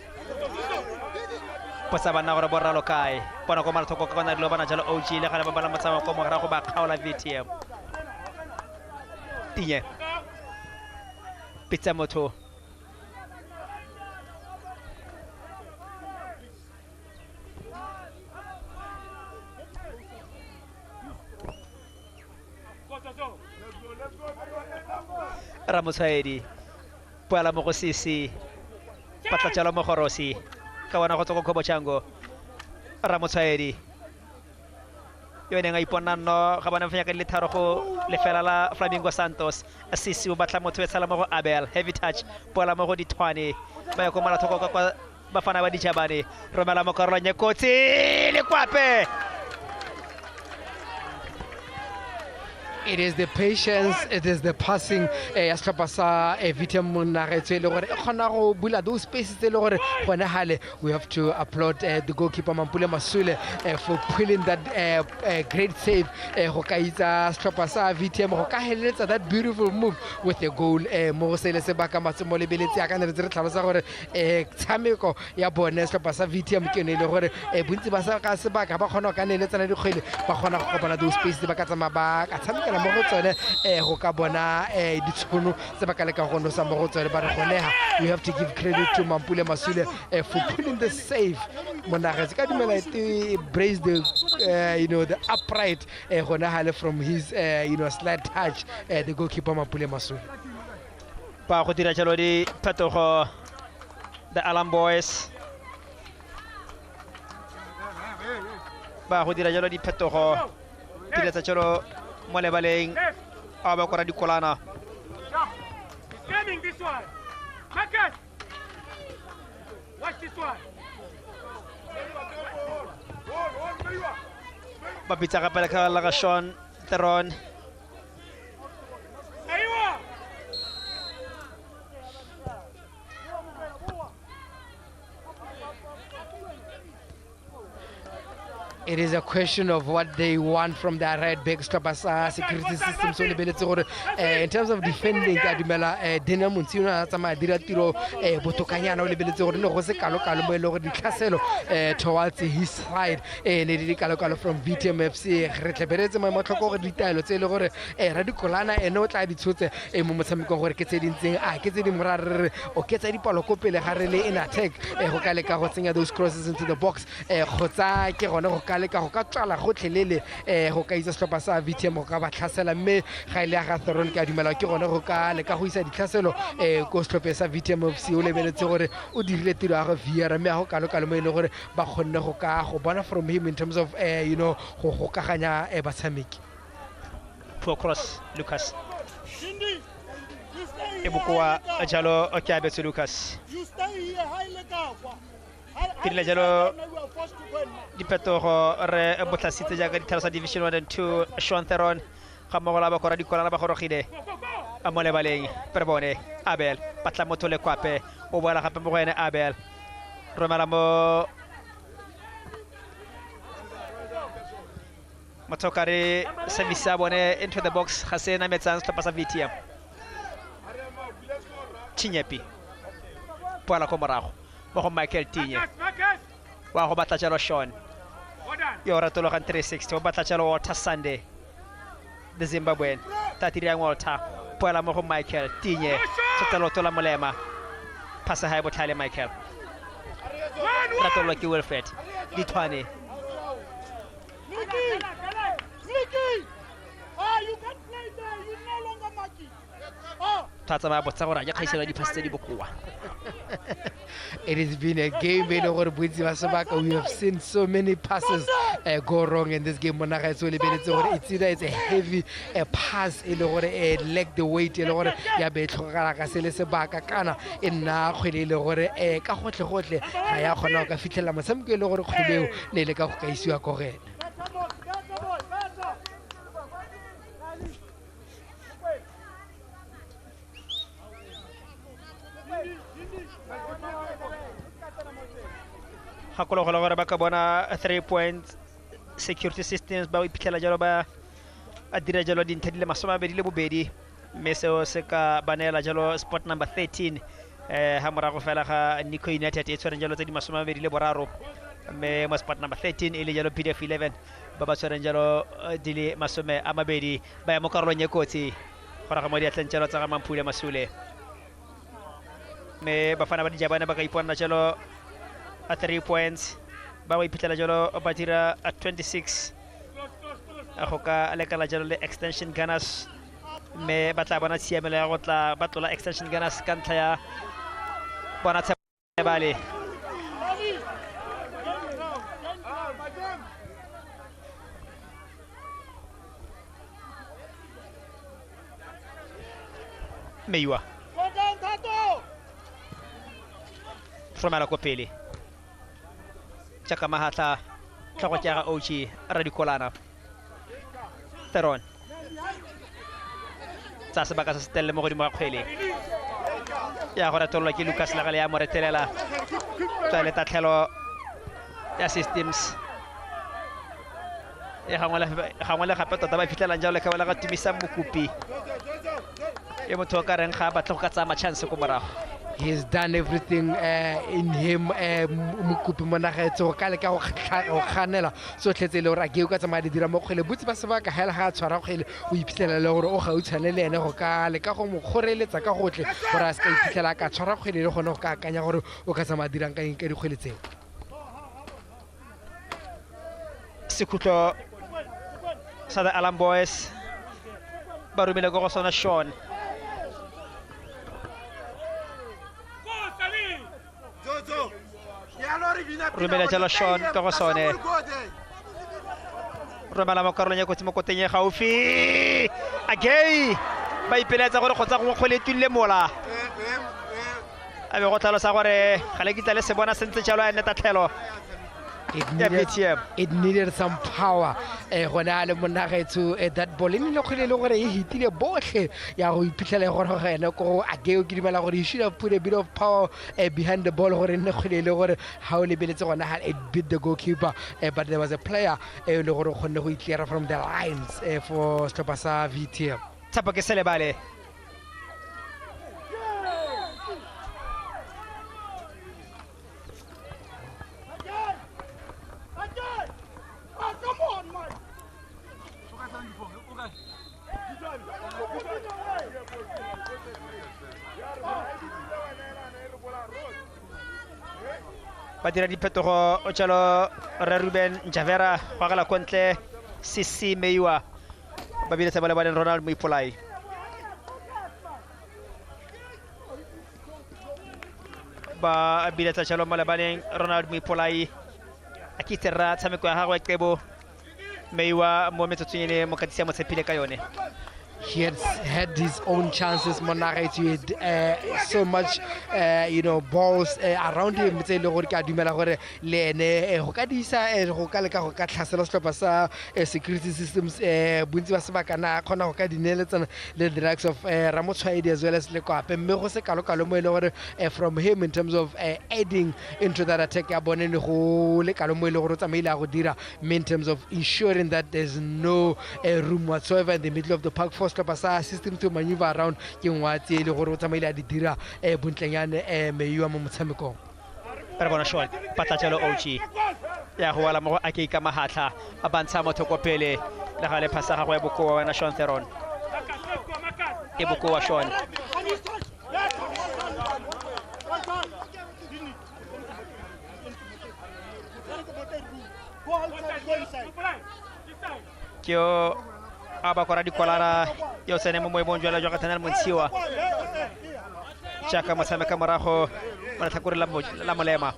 Posa bana gore borra lokae bona ko malthoko ka kona dilo bana jalo OG le gana ba bala matsama ko mogara go ba khaola VTM Tinye Pizza moto Ramoshaedi Puala mo go Sisi Patla jalo mo Gorosi Kawana go tsoko khobo chango Ramoshaedi yone nga ipona no ga bana fanya ka le tharo go lefela la Flamingo Santos Sisi o batla motho e tsala mo go Abel heavy touch Puala mo go Ditwane ba ya ko mala thoko kwa bafana ba Dijabane Romela mo Carlo Nyakoti le kwape It is the patience, it is the passing. Astrapasa VTM Munarete Lore Honago Bula those spaces Lore Honahale. We have to applaud the goalkeeper Mampule Masule for pulling that great save. Hokaiza Astrapasa VTM Hokaheleta that beautiful move with a goal. Mosele Sebaka Matsumole Beleti Akan Tabasore Tamiko Yabon Astrapasa VTM Kenelore Bunti Basaka Sebaka Bahono Caneleta Bahona Hopana those spaces Bakatama back at mo go tsone go ka bona ditshono tse ba ka le ka go no sa mo go tsone ba re goneha we have to give credit to Mampule Masule for pulling the save monagetse ka dimela brace the the upright gona from his slight touch the goalkeeper Mampule Masule ba go dira jalo di phetogo the Alarm Boys ba go dira jalo di phetogo dira tsa jalo mo lebaleng a ba kora dikolana Coming this one. Marcus. Watch this one. ba bitsa ka pele ka la ga Sean Theron It is a question of what they want from their right back Strapasa security system so in terms of defending Kadimela Dena Munsina Sama dira tiro Botokanyana lebeletse gore no go se kalo kalo mo ile go ditlhaselo towards his side le di kalo kalo from VTM FC re tleberetse mo motlhoko gore ditaelo tse ile gore radikolana eno tla di tshotse mo motshameko gore ke tse dintseng a ke tse di morarre o ke tsa dipalo ko pele ga re le in attack go ka le ka go tsenya those crosses into the box khotsa ke gone go ka le ka go ka tsala go tlhelele go ka itsa setlhopha sa VTM go ka ba tlhasela mme ga ile ga Theron ka dumela ke gone go ka le ka go isa ditlhaselo go setlhopha sa VTM FC o lebeletse gore o dirile tiro ya go VR mme go ka lokalo mo ile gore ba kgonne go ka go bona from him in terms of go gokaganya batshameki poor cross Lucas Ebukoa jalo o kiabetse Lucas You stay here, high leg up. Tirila jalo dipetogo re botlasitse jaaka ditlhalosa division 1 and 2 Sean Theron ga mogola ba kora dikolana ba gorogile a mo lebaleng pre bone Abel patla motho le kwape o boela gape mo go ene Abel romela mo motokare service ya bone into the box ga se na metsang setlhopha sa VTM Chinyepi poela ko morago mo go Michael Tinye wa go batla jalo Sean yo ratologang 360 o batla jalo Walter Sunday the Zimbabwean tatiriang Walter poela mo go Michael Tinye totalotola molema pasa hae botlhale Michael ratolo ke Wilfred Ditwane Nicky! Ah, you can't play there. You're no longer Maki. motho a tsamaya botsa gore a ke kgaisela di-pass tse di bokoa. It has been a game we have seen so many passes go wrong in this game. It's either it's a heavy pass leg the weight ya betlhoga se le sebaka kana e nna kgwele le gore ka gotle ga ya kgona ka fitlhela motshameko le gore kgweleo ne le ka go kaisiwa kogela. Hakologolo gore ba ka bona 3-point security systems ba iphitlhela jalo ba a dira jalo dintlha di le 22 mme seo se ka banela jalo spot number 13 ha morago fela ga Nico United e tshwareng jalo tse di 23 mme mo spot number 13 e le jalo PDF 11 ba ba tshwareng jalo di le 20 ba ya mo karolong ya kotsi gore ga mo di atleng jalo tsa ga Mampule Masule mme Bafana ba Dijabana ba ka ipona jalo a 3 points ba ba iphitlhela jalo ba dira a 26 a go ka lekala jalo le extension gunners mme ba tla bona tshiamelo ya go tla ba tlola extension gunners ka ntlha ya bona Tshebale Meiwa Fromela ko pele Chaka mahatla tlhogo tja ga OG Radikolana Teron tsa sebaka sa stelle mo godimo ga kgwele ya gore tolwa ke Lucas Lagale ya moretelela tsale tatlhelo ya systems e gangwe le gape tota ba fitlhelang jalo le ka ga timisa mokopi e motho ka reng ga batla go ka tsama chance ko morago. He's done everything in him mokopi monagetso ka le ka go kganela so tletse le gore a ke ka tsama di dira mo kgwele botse ba sebaka hela ga tshwara kgwele o iphitlhela le gore o ga o tshwane le ene go ka le ka go mo kgoreletsa ka gotle gore a se ka iphitlhela ka tshwara kgwele le gone go ka akanya gore o ka tsama dirang ka eng ka dikgwele tseo. Sekutlo sa the Alarm Boys ba rumile go sona Sean rumela jalo Sean ka go sone rumela mo karolong ya kotsi mo koteng ya gaufi agay ba ipeletsa gore kgotsa go kgweletulle mola a be go tlhalosa gore ga le kitla le se bona sentse jalo ya netatlhelo It needed some power. Gona le monagetso that ball in le kgwele le gore e hitile botlhe ya go iphitlhela gore ga ene go ageo ke dimela gore he should have put a bit of power behind the ball gore ne kgwele le gore ha o lebeletse gona ha it beat the goalkeeper but there was a player le gore khonne go itlera from the lines for Stopasa VTM. Tsapa ke Selebale ba dira diphetogo o jalo Ruben Njavera go agala kontle CC Meiwa ba biletsa ba le baleng Ronald Moipolai ba biletsa jalo mo le baleng Ronald Moipolai a kitera tshameko ya gagwe Qebo Meiwa mo metsotsong le mo katisa mo tshepile ka yone. He had his own chances. Monaget, he had so much, balls around him. It's a little bit dumela gore le ene go ka disa go ka leka go ka tlhasela setlhopha sa security systems bontsi ba sebaka na khona go ka dineletsana le the likes of Ramotshwaedi as well as le kwape mme go se kalo mo ile gore from him in terms of adding into that attack ya bone le go le kalo mo ile gore tsamaile go dira in terms of ensuring that there's no room whatsoever in the middle of the park for Stopasa system to maneuver around ke ngwatse le gore o tsamaile a di dira bontlenyane Meiwa mo motshamekong. Re bona Sean patlachelo OG ya go wala mo a ke ka mahatla a bantsha motho ko pele le ga le phasa ga go ya bokoa wa Sean Theron e bokoa Sean kyo aba kora di kolara yo sene mo moy bonjo la jogata nan mon siwa jaaka motshameka morago mo letlhakore la molema.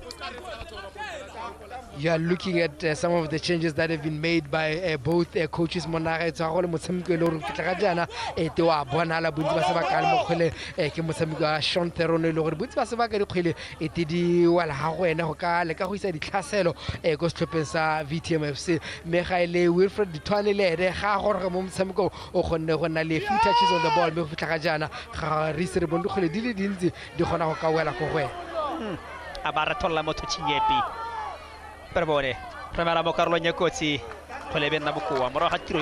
You are looking at some of the changes that have been made by both coaches. Monare tsagole motshameko le gore fitla jana te wa bona la bontsi ba se ba ka mo khole ke motshameko a Sean Theron le gore bontsi ba se ba ka di khwele te di wala ha go ena go ka le ka go isa ditlhaselo go setlhopheng sa VTM FC me ga ile Wilfred Ditwane le ere ga gore mo motshameko o kgonne go na le few touches on the ball me go fitla jana ga re se re bondu khole di le dintsi di gona go ka wela go gwe a ba re tolla mo Tochinyepi Perbone, Primera Carlo Nyakotsi, Poleben Nabukua, Moroha Tiro,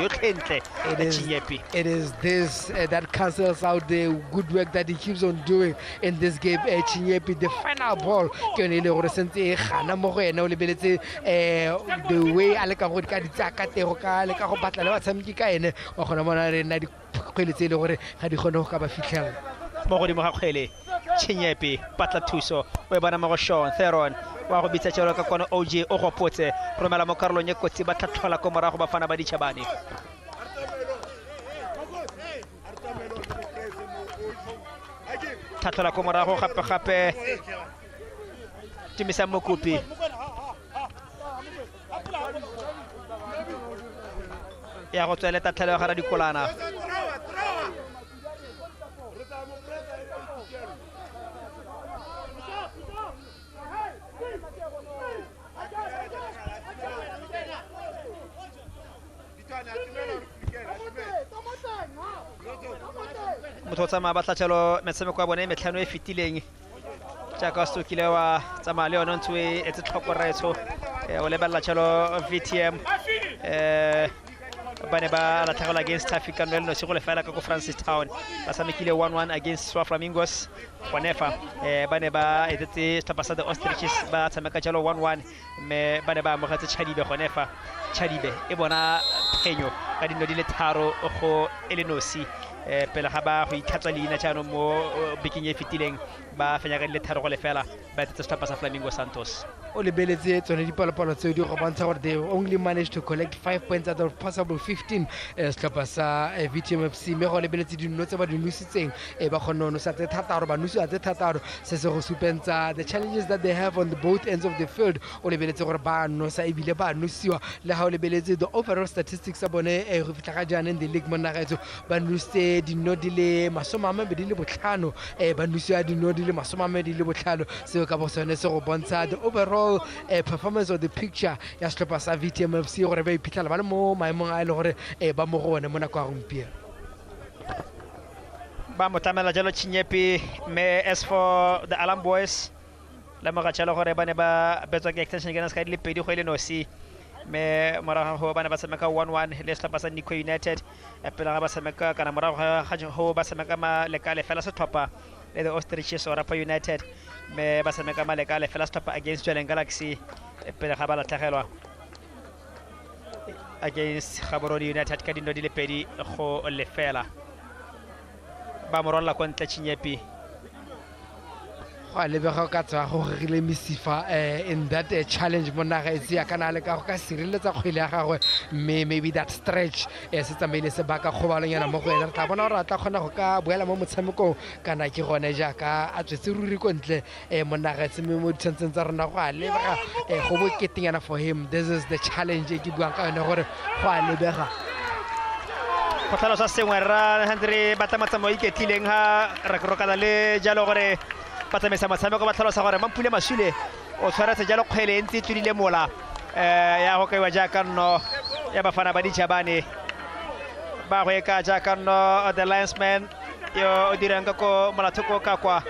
it is this that cancels out the good work that he keeps on doing in this game. Chinyepi, the final ball, Kenele Resente, Hana More, no ability, the way Aleka Vodka, Teroka, Leka Batala, Samkika, or Honamana, Nadi Quality, or Hadihono Kabafikel. Mori Mohele, Chinyepi, Patla Tuso, Webanamo Sean, Theron. Wa go bitsa tshelo ka kwana OJ o go potse Romela mo Carlo Nyekotsi ba tlhathola ko morago ba fana ba ditšhabane tlhathola ko morago gape Timisa Mokopi ya go tswela tatlhelo ga ra dikolana motho ba tlatshelo metshameko ya bone metlhano e fitileng jaaka stokile wa tsamaya le yone ntwe e tlhokoretso o lebella tshelo VTM ba ne ba latlhagela against Traffic and Wellness go le fela ka go Francis Town ba samekile 1-1 against Swa Flamingos Bonefa ba ne ba etetse tlhapasa the Ostriches ba tshameka tshelo 1-1 me ba ne ba amogetse Chadibe Bonefa Chadibe e bona phenyo ka dino di le tharo go Elenosi pele ga ba go itlhatsa leina jaanong mo biking e fitileng ba fenya ka le tharo go le fela ba etetse tlhapasa Flamingo Santos o lebeletse tsone dipalopalo tseo di go bontsha gore they only managed to collect 5 points out of possible 15 setlhopha sa VTM FC me go lebeletse dinno tse ba di nusitseng ba kgona no sa tse thataro ba nusi a tse thataro se se go supentsa the challenges that they have on the both ends of the field o lebeletse gore ba no sa ebile ba nusiwa le ha o lebeletse the overall statistics sa bone go fitla ga jana in the league monagetso ba nusitse dinno di le 25 ba nusiwa dinno di le 25 seo ka bo sone se go bontsha the overall performance of the picture ya setlhopha sa VTM FC gore ba iphitlhela ba le mo maemong a ile gore ba mo go one mo nako ya gompieno ba motamela jalo Chinyepi me as for the Alarm Boys la mo ga tshelo gore ba ne ba betswa ke extension ke na ska le pedi go ile nosi me morago ba ne ba tshameka 1-1 le setlhopha sa Nico United pele ga ba tshameka kana morago ga go ba tshameka malekale fela setlhopha le the Ostriches Orapa United me ba tshameka malekale fela setlhopha against Jelen Galaxy pele ga ba latlhegelwa against Gaborone United ka dino di le pedi go lefela ba morolla kwa ntle Chinyepi go lebega ka tsa go rile mesifa in that challenge monaga itse ya kana le ka go ka sireletsa kgwele ya gagwe maybe that stretch se tsamaile se baka khobalonyana mo go ena re tla bona gore a tla kgona go ka boela mo motshamekong kana ke gone jaaka a tswetse ruri ko ntle monaga itse mo ditshwantseng tsa rona go a lebega go boketenyana for him this is the challenge e ke buang ka yone gore go a lebega go tlhalosa sengwe ra Henry batlamatsa mo iketlileng ha re krokana le jalo gore batsamisa motshameko ba tlhalosa gore Mampule Masule o tshwaretse jalo kgwele ntse tlile mola ya go kaiwa jaaka nno ya bafana ba ditšhabane ba go ka jaaka nno the linesman yo o dirang ka ko molathoko ka kwa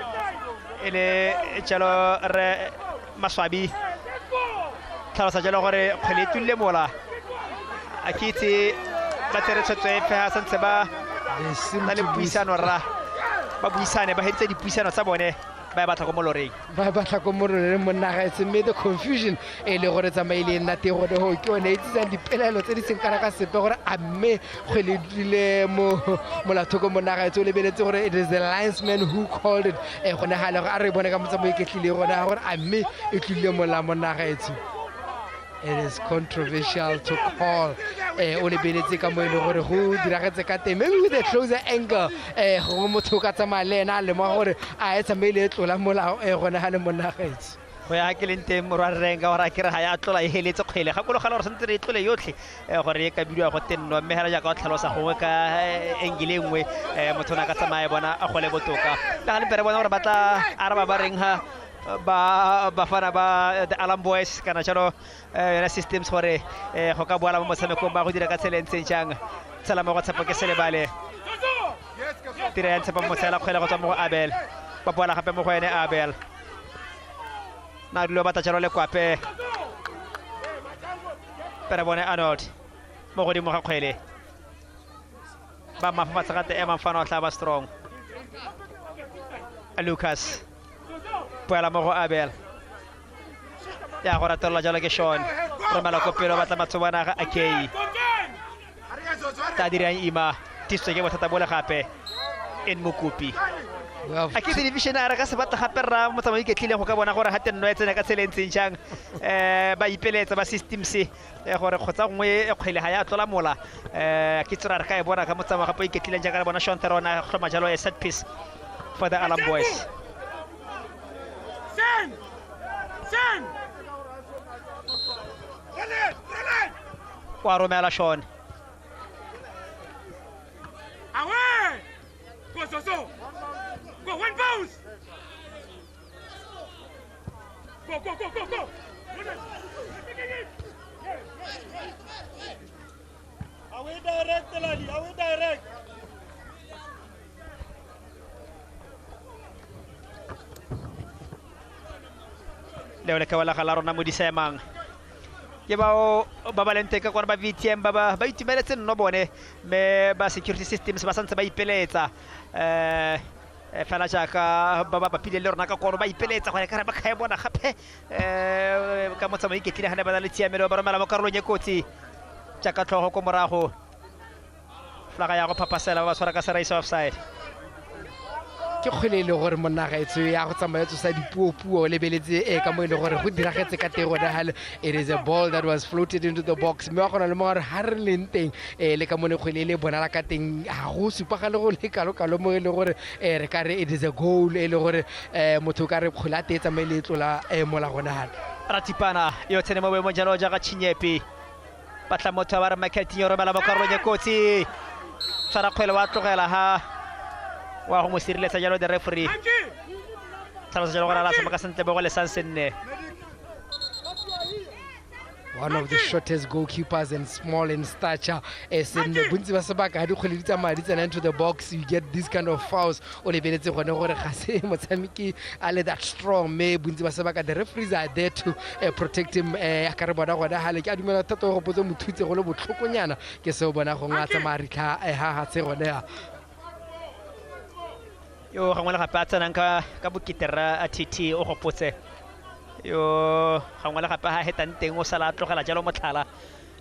ele jalo re Maswabi tlhalosa jalo gore kgwele tlile mola a kitse ba teretsetswe fa santse ba na le puisano ra ba buisane ba heditse dipuisano tsa bone ba batla go moloreng ba batla go moloreng monaga it's made the confusion e le gore tsamaile nna te gore ho ke one itse dipelelo tse di seng kana ka sepe gore a mme kgwele dile mo molathoko monaga itse o lebeletse gore it is the linesman who called it gone ha le gore a re bone ka motsamao iketlile gona gore a mme e tlile mola monaga itse It is controversial to call o lebeletse ka mo e le gore go diragetse ka teng maybe with a closer angle go motho ka tsamaya le ena le mo gore a e tsamaile e tlola molao gone ga le monagaetse go ya ke leng teng morwa renga gore ke re ga ya tlola e heletse kgwele ga kologala gore sentse re tlole yotlhe gore e ka bidiwa go tenno mme hela jaaka o tlhalosa gongwe ka engile nngwe motho na ka tsamaya bona a gole botoka ka ga le pere bona gore ba tla araba ba reng ha ba bafana ba the Alarm Boys kana jalo yona systems gore go ka boala mo motshamekong ba go dira ka tselentseng jang tsela mo go tshepa ke selebale tira ya tshepa mo tsela kgwele go tswa mo go Abel ba boala gape mo go ene Abel na dilo ba tla jalo le kwape pere bone Arnold mo godimo ga kgwele ba mafafatsa ga te mfano tla ba strong Lucas Puela mo go Abel ya go ratolla jalo ke Sean romela ko pelo batla matsobana ga Akei ta dirang ima tiso ke bothata bole gape en mokopi a ke television a re ka se batla gape ra motsamai ke tlile go ka bona gore gatenno e tsena ka tselentseng jang ba ipeletsa ba system se gore kgotsa ngwe e kgwele ga ya tlola mola ke tsira re ka e bona ka motsamai gape e ketlileng jaaka re bona Sean Theron a hloma jalo a set piece for the Alarm Boys wa romela Sean Away! Go, Go, one bounce! Go! Away direct, Lali, away direct! Leo le ka wala kala rona mo disemang ke ba balente ka gore ba VTM ba itumeletse nno bone me ba security systems ba santse ba ipeletsa fela jaaka ba pile le rona ka gore ba ipeletsa gore ka re ba khae bona gape ka motsamai ke tlile ga ne ba le tiamelo ba romela mo karolong e kotsi jaaka tlhogo ko morago flaga ya go phapasela ba tshwara ka se raise offside ke kgwele le gore monagaetso ya go tsamaya tsosa dipuo lebeletse ka mo e le gore go diragetse ka teng gona hale it is a ball that was floated into the box mme wa gona le mo gore ha re leng teng le ka mone kgwele le bonala ka teng ga go supagale go le kalo mo e le gore re ka re it is a goal e le gore motho ka re kgwele a te tsamaye le tlola mola gona hale ratipana yo tsene mo boemo jalo jaaka Chinyepi batla motho ba re marketing yo romela mo karolong e kotsi tshwara kgwele wa tlogela ha wa go mo sireletsa jalo the referee tlhalosa jalo gore la se maka sentle bo go le sansenne one of the shortest goalkeepers and small in stature sen bontsi ba sebaka ga di kgwele di tsamaya di tsena into the box you get this kind of fouls o lebeletse gone gore ga se motshameki a le that strong me bontsi ba sebaka the referees are there to protect him ka re bona gona hale ke a dumela thata go botsa mothutse go le botlhokonyana ke se o bona go nga tsamaya ritlha ha tse gone ya yo gangwe le gape a tsenang ka bokitera a TT o gopotse yo gangwe le gape ha hetang teng o sala tlogela jalo motlhala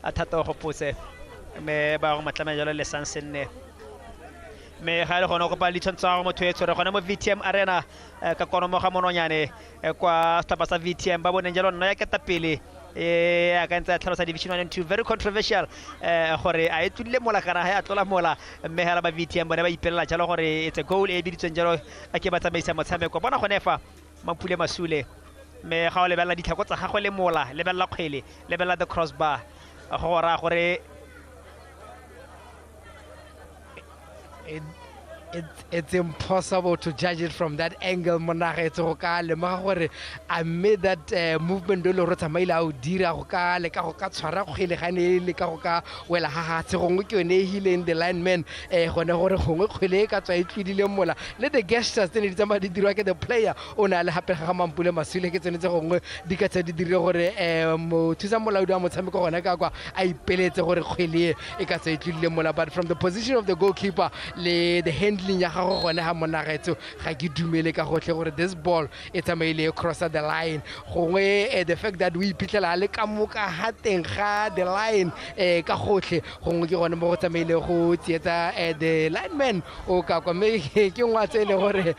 a thata o gopotse me ba go matlama jalo le sansenne me ga le gona go pa litshwantsa go motho e tshwere gona mo VTM arena ka kono mo ga mononyane kwa stapa sa VTM ba boneng jalo nna ya keta pele a ka ntse a tlhalosa division 1 and 2 very controversial gore a e tlile mola kana ha ya tlola mola mme hela ba VTM bona ba ipelela jalo gore it's a goal e biditsweng jalo a ke ba tsamaisa motshameko bona gone fa Mampule Masule me ga o lebella ditlhako tsa gagwe le mola lebella kgwele lebella the crossbar go ra gore it's impossible to judge it from that angle monagaetso go ka lemoga gore I made that movement do le ro tsamaile a o dira go ka le ka go ka tshwara kgwele gane le ka go ka wela ha tse gongwe ke yone healing the lineman gone gore gongwe kgwele ka tswa e tlwidile mola le the gestures tse ne di tsamaya di dirwa ke the player o na le gape ga Mampule Masule ke tsone tse gongwe di ka tse di dire gore mo thusa molaodi wa motshameko gona ka kwa a ipeletse gore kgwele e ka tswa e tlwidile mola but from the position of the goalkeeper le the handling ya gago gone ha monagaetso ga ke dumele ka gotlhe gore this ball e tsamaile across the line gongwe the fact that we iphitlhela le ka moka ha teng ga the line ka gotlhe gongwe ke gone mo go tsamaile go tsietsa the lineman o ka kwa me ke ngwa tse le gore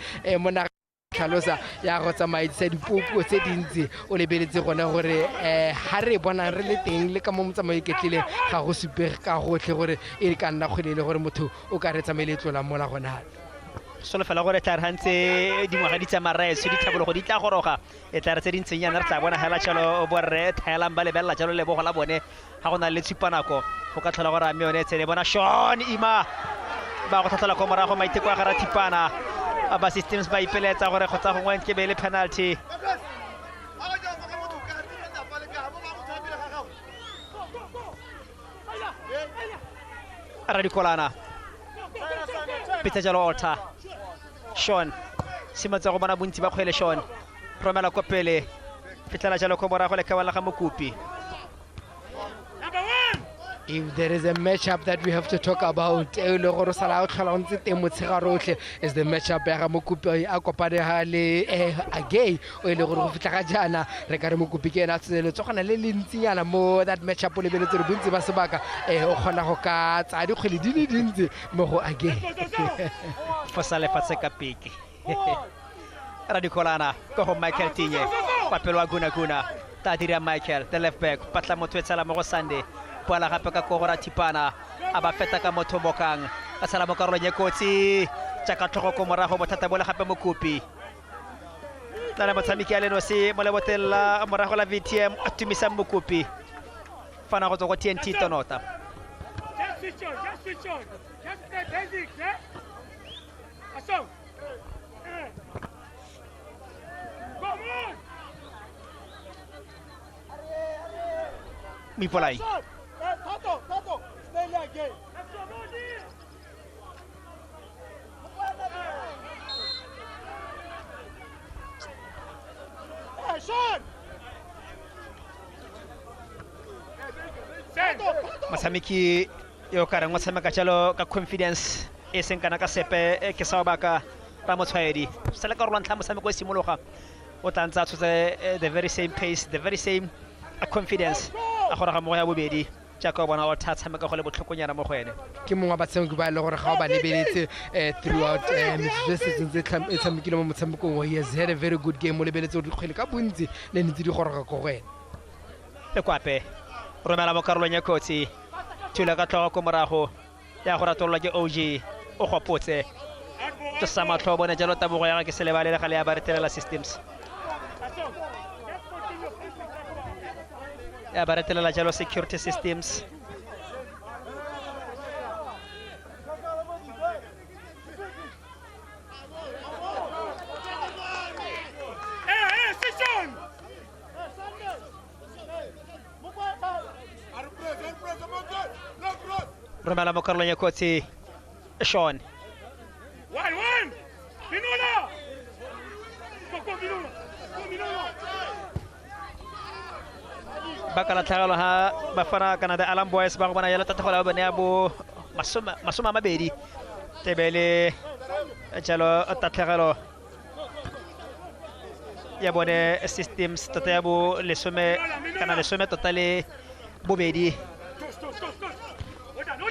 tlhalosa ya go tsamaisa dipuo tse dintsi o lebeletse gone gore ha re bona re le teng le ka mo motsamao ketlileng ga go supege ka gotlhe gore e ka nna kgwele le gore motho o ka re tsamaile tlola mola gona solo fela gore tla re hantse dingwaga di tsamaraetso ditlhabologo di tla goroga e tla re tse dintsenyana re tla bona hela jalo borre thaelang ba lebelela jalo lebogo la bone ga go na le tshupanako go ka tlhola gore a mme yone tsene bona Sean Ima ba go tlhatlhola ko morago maiteko a gara thipana ba systems ba ipeletsa gore kgotsa gongwe ke be le penalty Radikolana Peter jalo Alta Sean simatsa go bona bontsi ba kgwele Sean romela ko pele fitlela jalo ko morago le kawala ga mokopi. If there is a matchup that we have to talk about, is the matchup ya Mokupi a kopane le Agay o ile go fitla jana re ka re Mokupi ke na tselo tsogana le lentsinyana mo that matchup le beletse re bontsi ba sebaka o khona go ka tsa di kgwele di dintsi mo go Agay Fosale fatse ka piki Radikolana ko ho Michael Tinye papelwa guna ta dira Michael the left back patla motwetsala mo go Sunday pala gape ka kogora thipana a ba feta ka motho bokang a sala mo karolo nye kotsi tsa ka tlhogo ko morago bothata bo le gape mokopi tla motshameki a leno se mo lebotella morago la VTM a tumisa mokopi fana go tswa go TNT Tonota Mipolai Tato, stay there again. Hey, Sean! Masamiki yo karang masamaka chalo ka confidence e seng kana ka sepe ke sa baka Ramotshwaedi sala ka rola ntla mosameko simologa o tantsa tshotse the very same pace the very same confidence a gore ga mo ya bobedi jaaka bona o thatsameka go le botlhokonyana mo go ene ke mongwe ba tseng ba le gore ga o ba lebeletse throughout season tse tshamekile mo motshamekong wa he has had a very good game mo lebeletse o dikgwele ka bontsi le ntse di goroga go go ene le kwape romela mo karolong ya kotsi thula ka tlhogo ko morago ya go ratolola ke OG o gopotse tsa samatlho bona jalo tabogo ya ke selebale le gale ya baretelela systems ya baretelela jalo security systems romela mo karolong ya kotsi Sean bakala tlhagalo ha bafana kana da Alarm Boys ba go bona yala tata go la bone ya bo masoma mabedi tebele jalo tatlhagalo ya bone systems tota ya bo lesome kana lesome totale bobedi.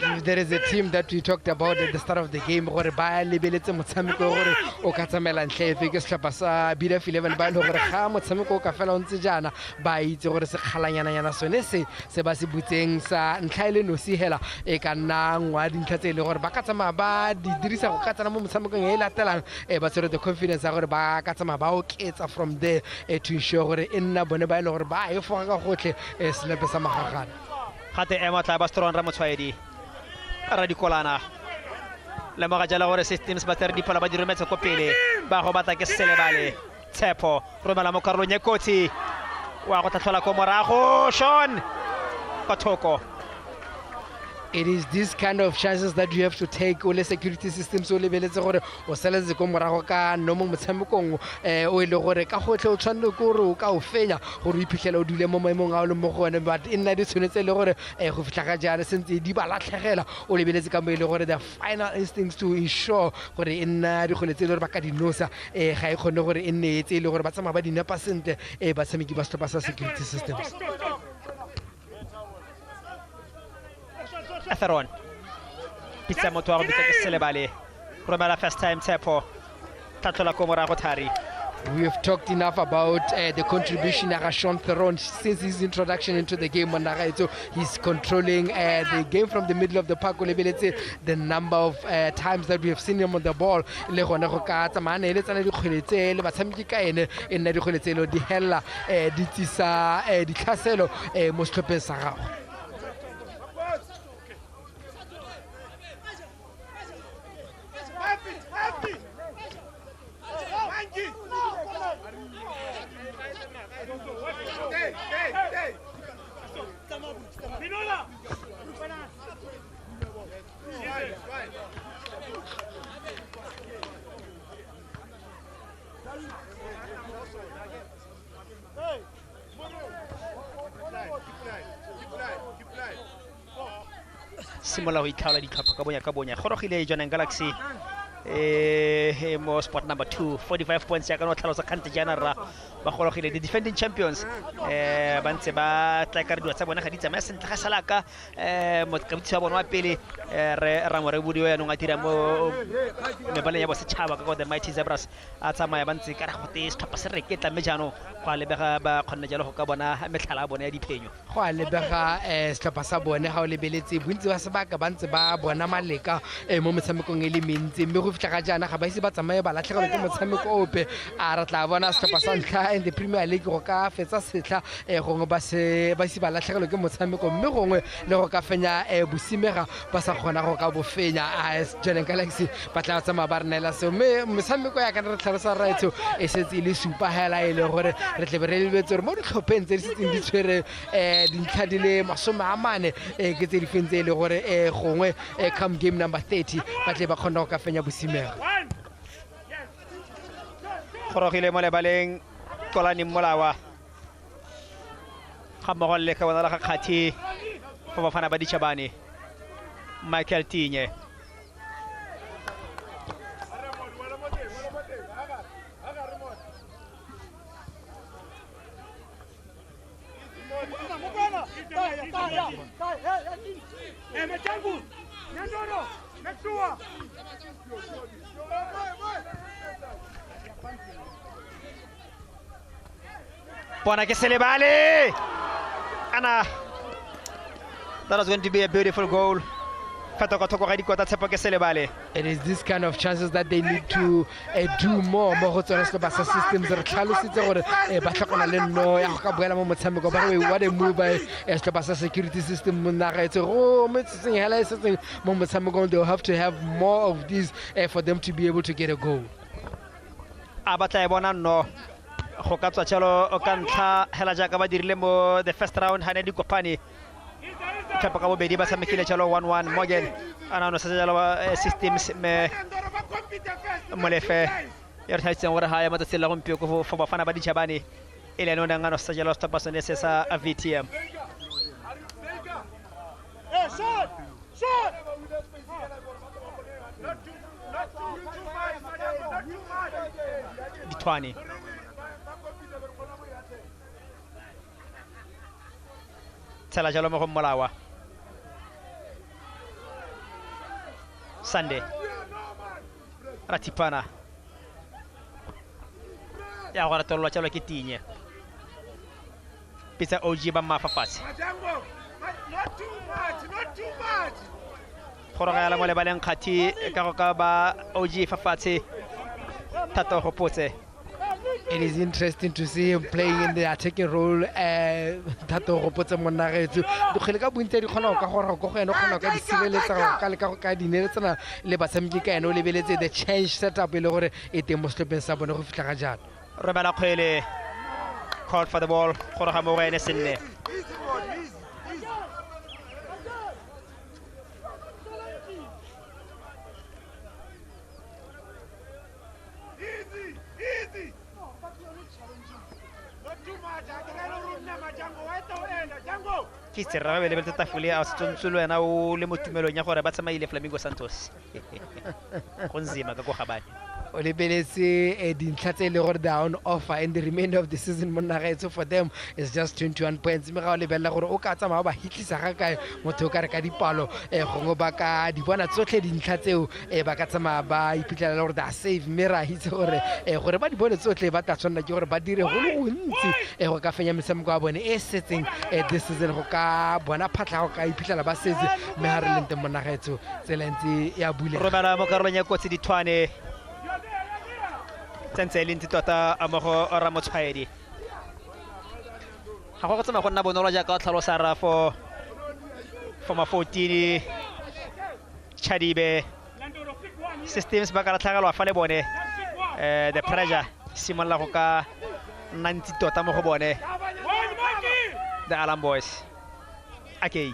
If there is a team that we talked about at the start of the game gore ba lebeletse motshameko gore o ka tsamela ntlefe ke setlhopha sa BF 11 ba le gore ga motshameko o ka fela o ntse jana ba itse gore se kgalanyana sone se ba se butseng sa ntlha ile no se hela e ka nna ngwa dintlha tse le gore ba ka tsamaya ba di dirisa go ka tsana mo motshamekong e latelang ba tsere the confidence ya gore ba ka tsamaya ba oketsa from there to ensure gore e nna bone ba ile gore ba e foga ka gotlhe slepe sa magagana gate ema tla ba strong Ramotshwaedi Radikolana le moga jala gore systems ba ter di pala ba di rometsa ko pele ba go batla ke selebale Tshepo romela mo karolong ya kotsi wa go tlhola ko morago Sean ka thoko. It is this kind of chances that you have to take ole security systems o lebeletse gore o seletse go morago ka no mo motshamekong o ile gore ka gotlhe o tshwanne go re o ka o fenya gore o iphitlhela o dule mo maemong a o le mo go one but in na di tshwanetse le gore go fitla ga jana sentse di ba latlhegela o lebeletse ka mo ile gore the final instincts to ensure gore in na di kholetse le gore ba ka di nosa ga e khone gore e nne etse le gore ba tsama ba di nepa sente ba tshameki ba stop sa security systems. Atheron pizza moto wa bitsa ke selebale romela first time Tshepo tatlola ko morago thari We've talked enough about the contribution of Sean Theron since his introduction into the game. So he's controlling the game from the middle of the park. The number of times that we have seen him on the ball. Simola ho itlhaola ditlhopha ka bonya gorogile Jonan Galaxy mo spot number 2 45 points ya ka no tlhalosa kante jana ra ba gorogile the defending champions ba ntse ba tla ka re tsa bona ga di tsamaya sentle ga salaka mo kabitsi wa bona wa pele ra mo re budiwe ya no ngatira mo mebale ya bo setšhaba ka the mighty zebras a tsamaya ba ntse ka re gote stop se re ke tla me jano go lebega ba khonna jalo go ka bona metlhala bona ya diphenyo go a lebega stop sa bone ga o lebeletse bontsi ba sebaka ba ntse ba bona maleka mo metshamekong e le mentsi mme go fitla ga jana ga ba ise ba tsamaye ba latlhegelwa ke motshameko ope a re tla bona stop sa ntlha in the Premier League go ka fetsa setla gongwe ba ise ba latlhegelwa ke motshameko mme gongwe le go ka fenya bosimega ba sa kgona go ka bo fenya Jonan Galaxy ba tla tsamaya ba re neela seo mme metshameko ya ka re tlhalosa raetso e setse e le supa hela e le gore re tle re lebetse gore mo ditlhopheng tse di setseng di tshwere dintlha di le 40 ke tse di fentse e le gore gongwe come game number 30 ba tle ba kgona go ka fenya bosimega gorogile mo lebaleng Kolani Molawa ga mo golle ka bona ga khathi fa ba fana ba ditšhabane Michael Tinye Bona que se le vale. Ana. That was going to be a beautiful goal. It is this kind of chances that they need to do more. What a move by Estobasa security system. They'll have to have more of these for them to be able to get a goal. Hokatswa chalo okantla hela jaka ba dirile mo the first round Hanedi Kopani kapa ka bobedi ba samekile chalo 1-1 Morgan ana no sa jalo systems me molefe yer thaitse ngora haya mata sela gompio ko fo ba fana ba ditšhabane ile no nanga no sa jalo stop pasone se sa VTM Ditwani Tela jalo mo Molawa Sunday Ratipana ya gora tolo chalo kitinye pizza OG ba mafafasi not too much gora ga la mo le baleng khathi ka go ka ba OG fafatse tato go potse. It is interesting to see him playing in the attacking role. Tato go potse monnagetso do khele ka bontse di khona ka gore go go eno khona ka di sireletsa ka le ka di neletsana le batsamiki ka eno le beletse the change setup le gore e teng mo slopeng sa bone go fitla ga jana Rebela Khwele called for the ball gore ga mo ga ene senne Kitse ra be le betsa tafole a stonsolo yana o le motumelong ya gore ba tsamaile Flamingo Santos go nzima ka go gabane o lebeletse dintlha tse le gore they are on offer in the remainder of the season monna gaetso for them is just 21 points mme ga o lebelela gore o ka tsamaya ba hitlisa ga kae motho o ka re ka dipalo gongwe ba ka di bona tsotlhe dintlha tseo ba ka tsamaya ba iphitlhela gore da save mme ra hitse gore ba di bone tsotlhe ba tla tshwanela ke gore ba dire go le gontsi go ka fenya metshameko ya bone e setseng this season go ka bona phatla go ka iphitlhela ba setse mme ga re leng teng monna gaetso tsela ntse ya bulela romela mo karolong ya kotsi Dithwane tsentse le ntse tota a mo go Ramotshwaedi ga go tsama go nna bonolo jaaka o tlhalosa ra for ma 14 Chadibe systems ba ka latlhagelwa fa le bone the pressure simolla go ka nanti tota mo go bone the Alarm Boys okay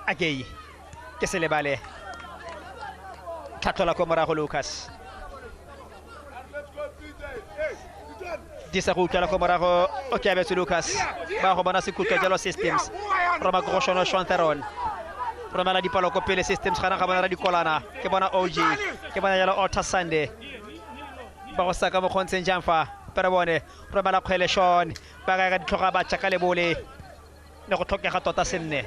okay ke se le bale tlhatlola ko morago Lucas disa go utlwela ko morago o ke abetse Lucas ba go bona sekutlo jalo systems Roma Groshono Chanteron romela dipalo ko pele systems gana ga bona dikolana ke bona OG ke bona jalo Otter Sunday ba go saka mo khontse njamfa pero bone romela kgwele Sean ba ga ditlhoga ba tšaka le bole ne go tlhokega tota senne.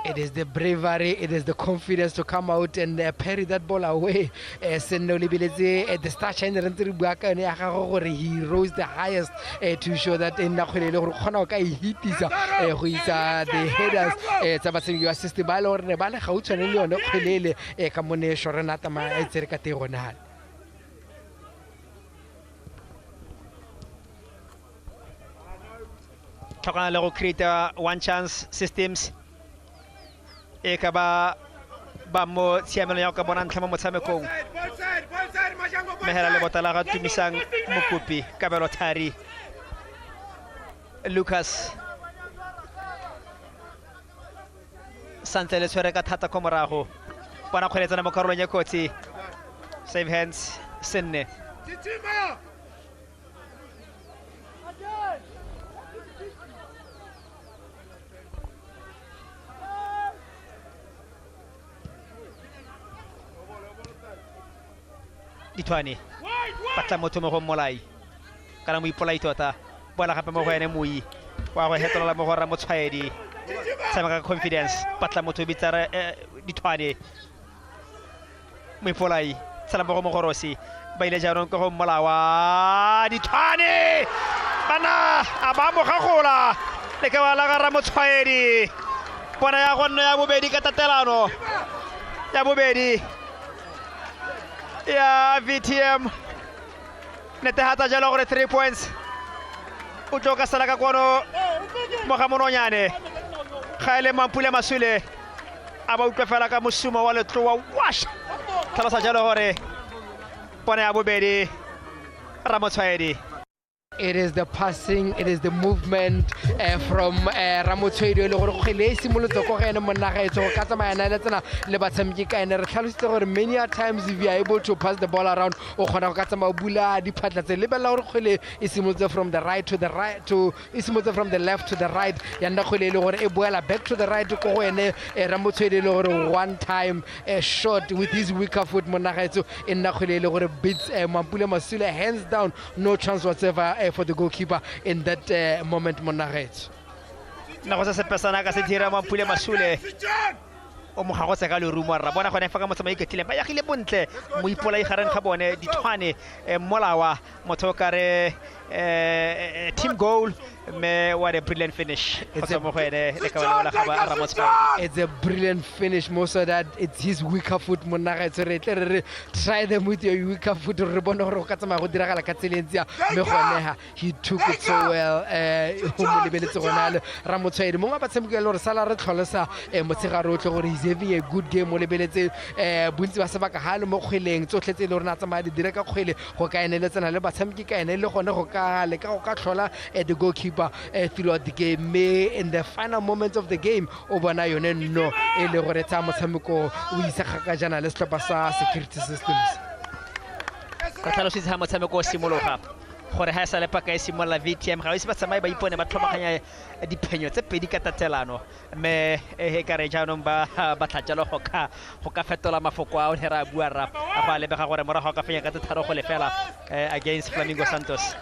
It is the bravery, it is the confidence to come out and parry that ball away. Senno Libileze, the star shiner and he rose the highest to show that in Nakhele Honoka hit is who is the headers. Sabasim, you assist the ball or Nebala Houch and Leon Khele, Kamone Shoranatama, Etzerkate Ronald. Talking a create one chance systems. Eka ba mo siamelo ya ka bona ntlha mo motshamekong mehela le botala ga tumisang mokopi Kabelo Thari Lucas Santele tshwere ka thata ko morago bona kgweletsana mo karolong ya kotsi save hands senne Dithwane patla motho mo go molai kana mo ipolai tota bola gape mo go ene mui wa go hetola mo go Ramotshwaedi tsama ka confidence patla motho bitsara Dithwane mo ipolai tsala mo go Mogorosi ba ile jaanong go molawa Dithwane bana aba mo gagola le ka wala ga Ramotshwaedi bona ya go nna ya bobedi ka tatelano ya bobedi ya VTM netehata jalo gore 3 points o tloka sala ka kono mogamononyane ga ile Mampule Masule aba utlwa fela ka mosumo wa letloa wash tlhalosa jalo gore bona ya bobedi Ramotshwaedi. It is the passing, it is the movement from Ramotshwaedi le gore go le simolotse go gene monna ga etso ka tsamaya na le tsena le batshameki ka ene re tlhalositse gore many a times if you are able to pass the ball around o kgona go ka tsamaya bula diphatla tse lebella gore kgwele e simolotse from the right to the right to e simolotse from the left to the right ya nna kgwele le gore e boela back to the right go go ene Ramotshwaedi le gore one time a shot with his weaker foot monna ga etso e nna kgwele le gore beats Mampule Masule hands down, no chance whatsoever for the goalkeeper in that moment Monagets. Na go se pesana ka se dira Mampule Masule o mo gago tsaka le rumo ra bona gone fa ka motsamae ke tlile ba ya gile bontle mo ipola I gareng ga bone Dithwane molawa motho ka re team goal me what a brilliant finish. It's a brilliant finish. Most of that it's his weaker foot Monagets. Try them with your weaker foot. He took it so well. Ramotshwaedi mo ba tsemke le re sala re tlholosa motsegaro tlo gore he's having a good game mo lebeletse bontsi ba se ba ka halo mo kgweleng tsotletse le rena tsamaya di dira ka kgwele go ka ene le tsena le ba tsamke ka ene le gone go ka ka le ka go ka tlhola the goalkeeper throughout the game me in the final moments of the game o bona yone no e le gore tsa motshameko o isa ga jana le setlhopha sa security systems ka tlhalositse ha motshameko o simologa gore ha sa le paka e simolla VTM ga o se ba tsamai ba ipone ba tlhomaganya diphenyo tse pedi ka tatelano mme e ka re jaanong ba tlatjalo go ka fetola mafoko a o hera bua rap a ba lebega gore morago ka fenya ka tharo go lefela against Flamingo Santos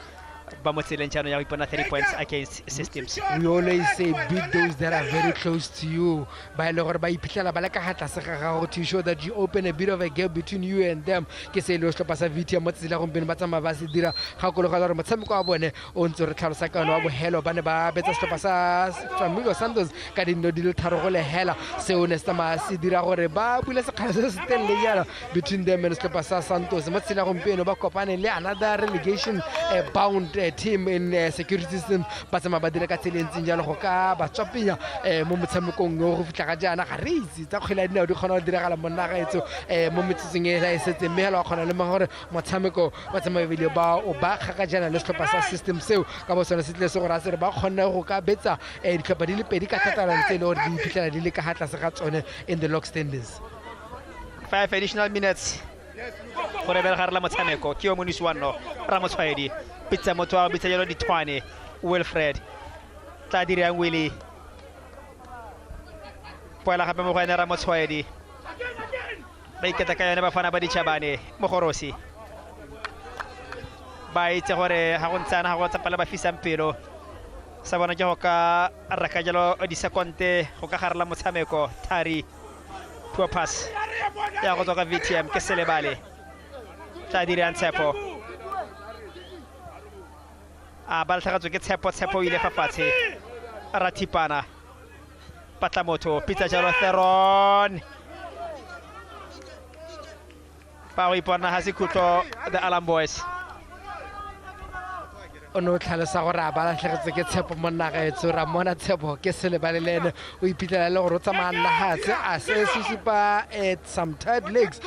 ba mo tseleng jaanong ya ipona 3 points against systems. We always say beat those that are very close to you ba ile gore ba iphitlhela ba le ka hatla se ga gago to show that you open a bit of a gap between you and them ke se ile setlhopha sa VTM mo tsela go mpene ba tsamaya ba se dira gakologa gore motshameko wa bone o ntse re tlhalosa ka wa bohelo ba ne ba betsa setlhopha sa Flamingo Santos ka dino di le tharo go le hela seo ne se se dira gore ba bula sekgala se se telle yana between them and setlhopha sa Santos mo tsela go mpene ba kopane le another relegation bound team in security system ba tsama ba dira ka tselentseng jalo go ka ba tswapenya mo motshamekong go fitla ga jana ga re itse tsa kgwele dina di kgona go diragala mo nagaetso mo metsotseng e ra e setse mme hela kgona le gore motshameko ba tsama ebile ba o ba ga jana le setlhopha sa system seo ka bo sona se tle se gore a se re ba kgona go ka betsa ditlhopha di le pedi ka tatalana tse le gore di iphitlhela di le ka hatla se ga tsone in the lock standings 5 additional minutes gore be gare la motshameko ke yo monisi wa no ra motshwaedi pitsa motho wa bitsa yelo ditwane Wilfred tla dirang Willie poela gape mo go ena ra motshwaedi ba iketa ka yone ba fana ba ditšhabane mogorosi ba itse gore ga go ntsana ga go tsapala ba fisang pelo sa bona ke go ka raka jalo disekonte go ka gare la motshameko Thari poor pass ya go tswa ka VTM ke Selebale tla dirang Tshepo a ba tlhagatswe ke Tshepo ile fa fatshe Ratipana patla motho pitsa jalo Theron pa o ipona ha se khutlo the Alarm Boys ono tlhalosa gore a ba latlhegetse ke Tshepo mo nagaetso ra mona Tshepo ke Selebale le ene o iphitlhela le gore o tsamaya nagatse a se susupa some tired legs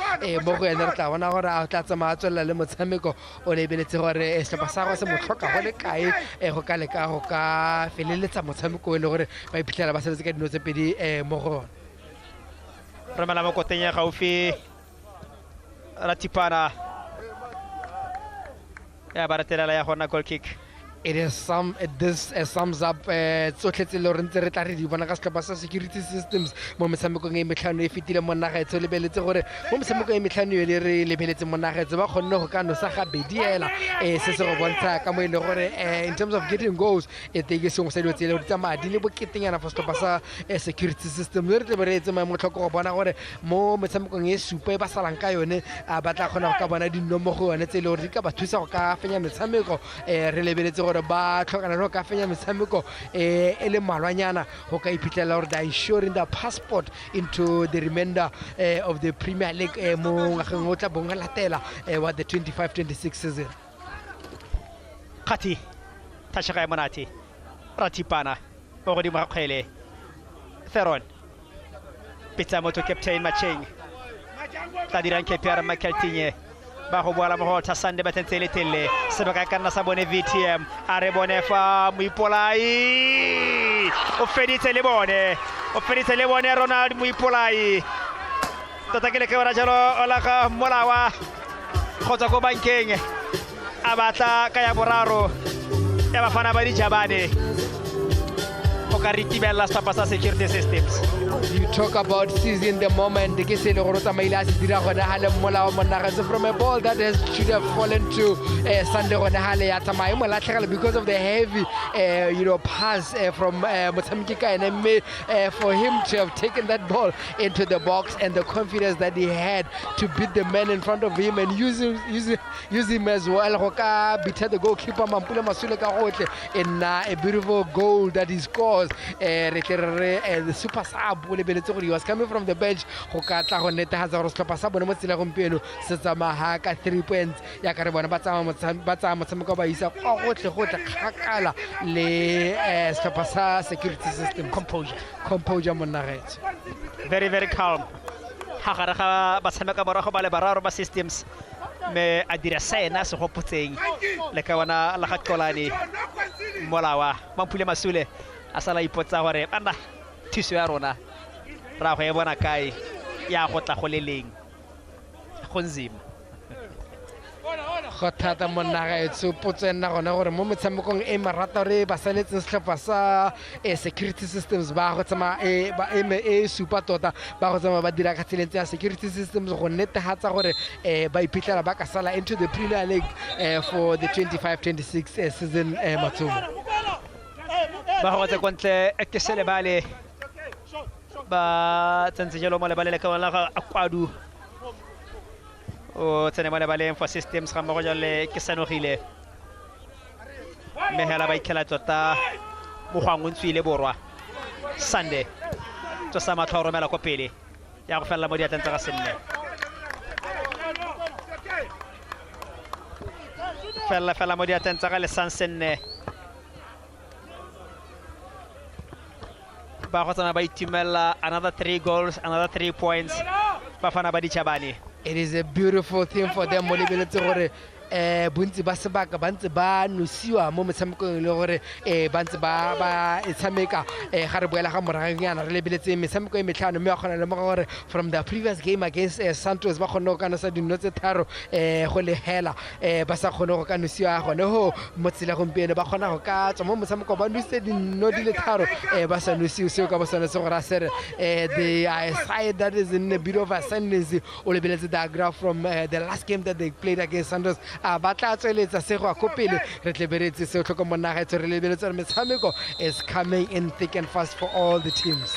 mo go ene re tla bona gore a tla tsamaya tswelela le motshameko o lebeletse gore setlhopha sa go se motlhoka go le kae go ka leka go ka feleletsa motshameko e le gore ba iphitlhela ba sebetse ka dino tse pedi mo go ona romela mo koteng ya gaufi Ratipana ya ba ratela ya gona goal kick. This sums up tsotlhe tse le gore ntse re tla re di bona ka setlhopha sa security systems mo metshamekong e metlhano e fetile mo nagaetso lebeletse gore mo metshamekong e metlhano e re lebeletse mo nagaetso ba kgonne go ka nosa ga bediela se se go bontsha ka mo e le gore in terms of getting goals e teke sengwe sa dilo tse le gore tsamaya di le boketenyana for setlhopha sa security system re tle re etse mo tlhoko go bona gore mo metshamekong e supa e ba salang ka yone ba tla kgona go ka bona dinnomo go yone tse le gore di ka ba thusa go ka fenya metshameko re lebeletse gore ba tlhokana le go ka fenya metshameko e le malwanyana go ka iphitlhela gore they ensuring the passport into the remainder of the Premier League mo ngwageng o tla bong latela wa the 25-26 season. Khati tashaka monate Ratipana mo godimo ga kgwele Theron pitsa moto captain Macheng tla dirang KPR Makeltinye ba go boala mo go tsasande ba tsentsele telle sebaka ka nna sa bone VTM a re bone fa Moipolai o feditse le bone Ronald Moipolai tota ke le ke ora jalo la ga molawa khotsa go bankeng a batla ka ya boraro ya bafana ba dijabane go ka ritibela setlhopha sa security systems. You talk about seizing the moment ke se le go tsamaile a se dira gona ha le molao mo nagaetso from a ball that should have fallen to Sunday gona ha le ya tsamaya mo latlhegela because of the heavy pass from motshameki ka ene mme for him to have taken that ball into the box and the confidence that he had to beat the man in front of him and use him as well go ka beat the goalkeeper Mampule Masule ka gotle in a beautiful goal that he scores the super sub he was coming from the bench go ka tla go netefatsa gore setlhopha sa bone mo tsela gompieno se tsamaya ka 3 points ya ka re bona ba tsaya motshameko ba isa gotle kgakala le setlhopha sa security system. Composure mo nagaetso very very calm ha gare ga ba tshameka morago ba le bararo ba systems me a dira sena se gopotseng le ka wana la gakolane molawa Mampule Masule a sala ipotsa gore bana thuso ya rona ra go e bona kae ya go tla go leleng go nzima go thata monagaetso potso e nna gona gore mo metshamekong e marata gore ba saletseng setlhopha sa security systems ba go tsama e supa tota ba go tsama ba dira ka tseleng ya security systems go netefatsa gore ba iphitlhela ba ka sala into the Premier League for the 25-26 season matsomo ba go tse kontle ke sele bale ba tsentse jalo mo le bale le ka wala ga akwadu o tsene mo le bale for systems ga mo go jale ke sanogile me hela ba ikela tota mo gwangontswile borwa Sunday to sa matlho romela ko pele ya go fella mo di atentsa ga senne fella mo di atentsa ga le sansenne ba go tsama ba itumela another 3 goals, another 3 points ba fana ba di chabane. It is a beautiful thing for them mo lebeletse gore bontsi ba sebaka ba ntse ba nosiwa mo metshamekong le gore ba ntse ba tshameka ga re boela ga moraganyana re lebeletse metshameko e metlhano mme wa kgona le gore from the previous game against Santos ba kgone go ka nosa dino tse tharo go le hela ba sa kgone go ka nosiwa gone ho mo tsela gompieno ba kgona go ka tswa mo motshameko ba nose dino di le tharo ba sa nosiwe seo ka bosone se gore a sere the side that is in a bit of ascendancy o lebeletse the graph from the last game that they played against Santos ba tla tsweletsa se go a kopele re tleberetse se tlhoko monagetso re lebeletse re metshameko is coming in thick and fast for all the teams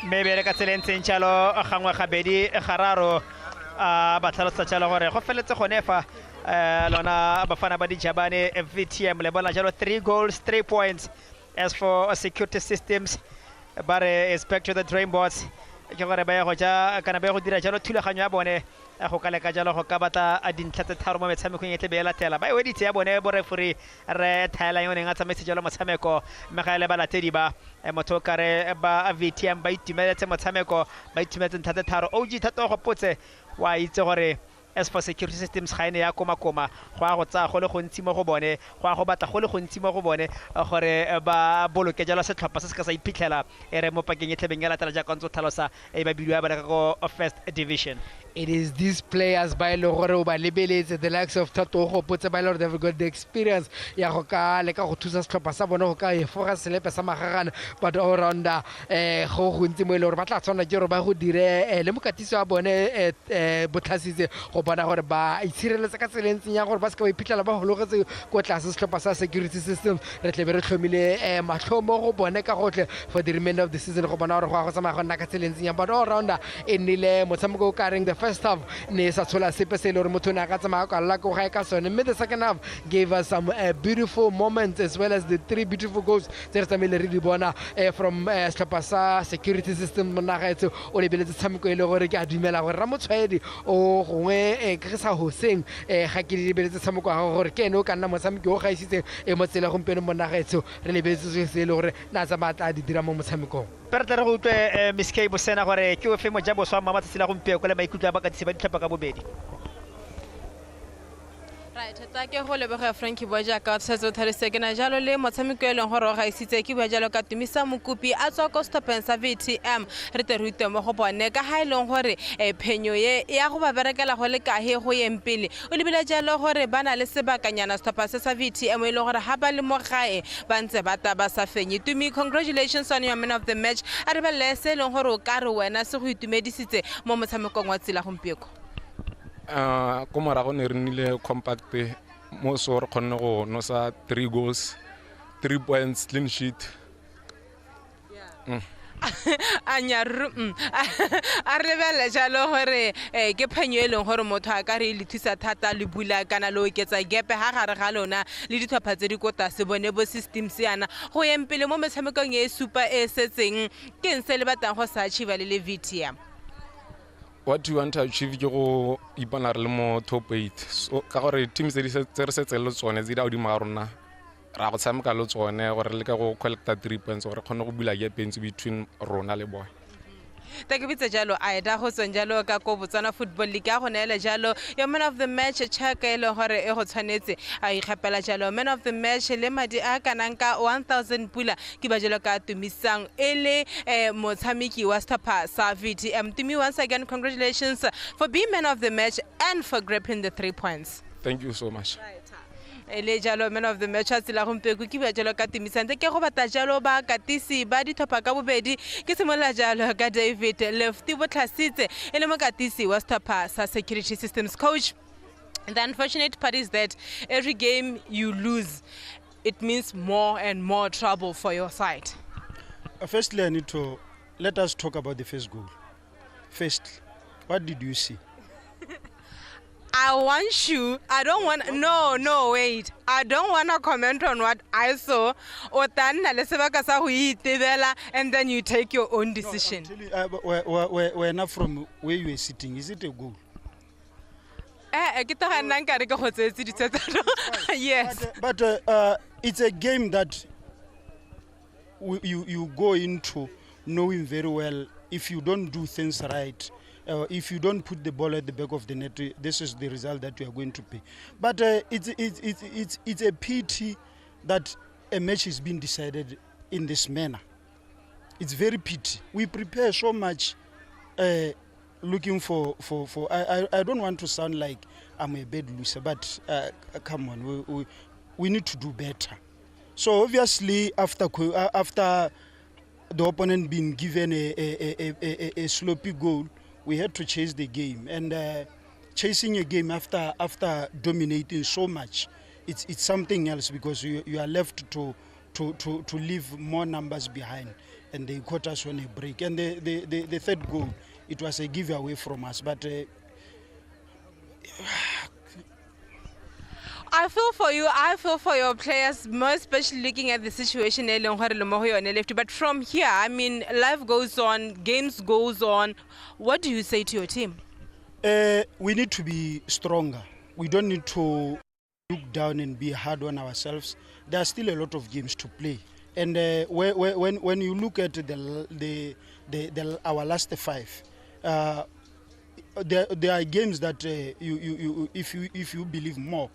maybe re ka tselentseng tshalo gangwe ga bedi gararo ba tlhalosa tshalo gore go feletse gone fa lona bafana ba di Jabane VTM le bona jalo 3 goals 3 points. As for security systems but respect to the dream bots ke gore ba ya go ja kana ba go dira jalo thulaganyo ya bone go ka leka jalo go ka batla a dintlha tse tharo mo metshamekong e tle be latela ba editse ya bone bo referee re thaela yone nga tsamaise jalo motshameko mme ga ile ba latedi ba motho kare ba VTM ba itumeletse motshameko ba itumeletse ntlha tse tharo OG thato go potse wa itse gore as for security systems ga ene ya koma go a go tsa go le go ntsi mo go bone go a go batla go le go ntsi mo go bone gore ba boloke jalo setlhopha se se ka sa iphitlhela re mo pakeng e tlebeng ya latela ja ka ntse tlhalosa ba bilwa ba go first division. It is these players by Loro ba lebeletse the likes of Tato go potse ba Lord they've got the experience ya go ka le ka go thusa setlhopha sa bone go ka e foga selepe sa magagana but all rounder go go ntsi mo ile gore ba tla tsona ke gore ba go dire le mokatiso wa bone botlhasitse go bona gore ba itshireletsa ka tselentseng ya gore ba se ka ba iphitlhela ba hologetse ko tlase setlhopha sa security system re tle be re tlhomile matlhomo go bone ka gotle for the remainder of the season go bona gore go a go tsamaya go nna ka tselentseng ya but all rounder e nnile motshameko o ka reng the first half ne sa tshola sepe se le gore motho ne a ka tsamaya ka lla go ga ka sone mme the second half gave us some beautiful moments as well as the 3 beautiful goals tse re tsamile re di bona from setlhopha sa security system monagaetso o lebeletse tshameko e le gore ke a dumela gore Ramotshwaedi o gongwe ke sa hoseng ga ke lebeletse tshameko ga gore ke ene o ka nna motshameki o gaisitseng mo tsela gompieno monagaetso re lebeletse se le gore na tsa batla di dira mo motshamekong pertle re go utlwe Miskei Bosena gore ke o fe mo jabo swa mama tsela gompieno ko le maikutlo ba ka ditse ba ditlhapa ka bobedi. Right, ta ke go lebega Frankie Boja ka tsetso tharise ke na jalo le motshameko e leng gore o ga isitse ke bua jalo ka Tumisa Mokopi a tswa ko Stopeng sa VTM re te ruite mo go bone ka ha ile gore phenyo ye ya go ba berekela go le ka he go yempele o lebile jalo gore bana le sebakanyana Stopa se sa VTM ile gore ha ba le mo gae ba ntse ba ta ba sa fenye. Tumi, congratulations on your man of the match a re ba lese le gore o ka re wena se go itumedisitse mo motshamekong wa tsela gompieko. Ko morago ne re nnile compact mo so re kgonne go nosa 3 goals 3 points clean sheet anyaru a re bela jalo gore ke phenyo e leng gore motho a ka re le thusa thata le bula kana lo oketsa gepe ha gare ga lona le ditlhopha tse di kota se bone bo systems yana go yempele mo metshamekong e super e setseng ke ntse le batang go sa achieve le VTM. What you want to achieve ke go ipana re le mo top 8 so ka gore teams tse re setse le tsone tse di a di marona ra go tshameka le tsone gore le ka go collect 3 points gore kgone go bula gap between rona le boy. ta ke bitse jalo a eda go tsweng jalo ka ko Botswana Football League a go neela jalo your man of the match check e le gore e go tshwanetse a ikgapela jalo man of the match le madi a kanang ka 1000 pula ke ba jalo ka tumisang e le motshameki wa stapa sa VTM. Tumi, once again congratulations for being man of the match and for grabbing the 3 points. Thank you so much. Ele jalo man of the match a tsela gompeku ke ba jalo ka timisante ke go bata jalo ba katisi ba dithopa ka bobedi ke semola jalo ka David Lefty Botlasitse e le mokatisi wa stapa sa security systems. Coach, the unfortunate part is that every game you lose it means more and more trouble for your side. Firstly, I need to let us talk about the first goal. First, what did you see? I want you. I don't want. No, wait. I don't want to comment on what I saw. And then you take your own decision. We're not from where you were sitting. Is it a goal? Yes. But it's a game that you go into knowing very well if you don't do things right. If you don't put the ball at the back of the net, this is the result that you are going to pay. But it's a pity that a match is being decided in this manner. It's very pity. We prepare so much, looking for. I don't want to sound like I'm a bad loser, but come on, we need to do better. So obviously, after the opponent being given a sloppy goal, we had to chase the game, and chasing a game after dominating so much, it's something else, because you are left to leave more numbers behind, and they caught us on a break. And the third goal, it was a giveaway from us, but I feel for you. I feel for your players, more especially looking at the situation. But from here, I mean, life goes on, games goes on. What do you say to your team? We need to be stronger. We don't need to look down and be hard on ourselves. There are still a lot of games to play. And when you look at our last 5, there are games that if you believe more,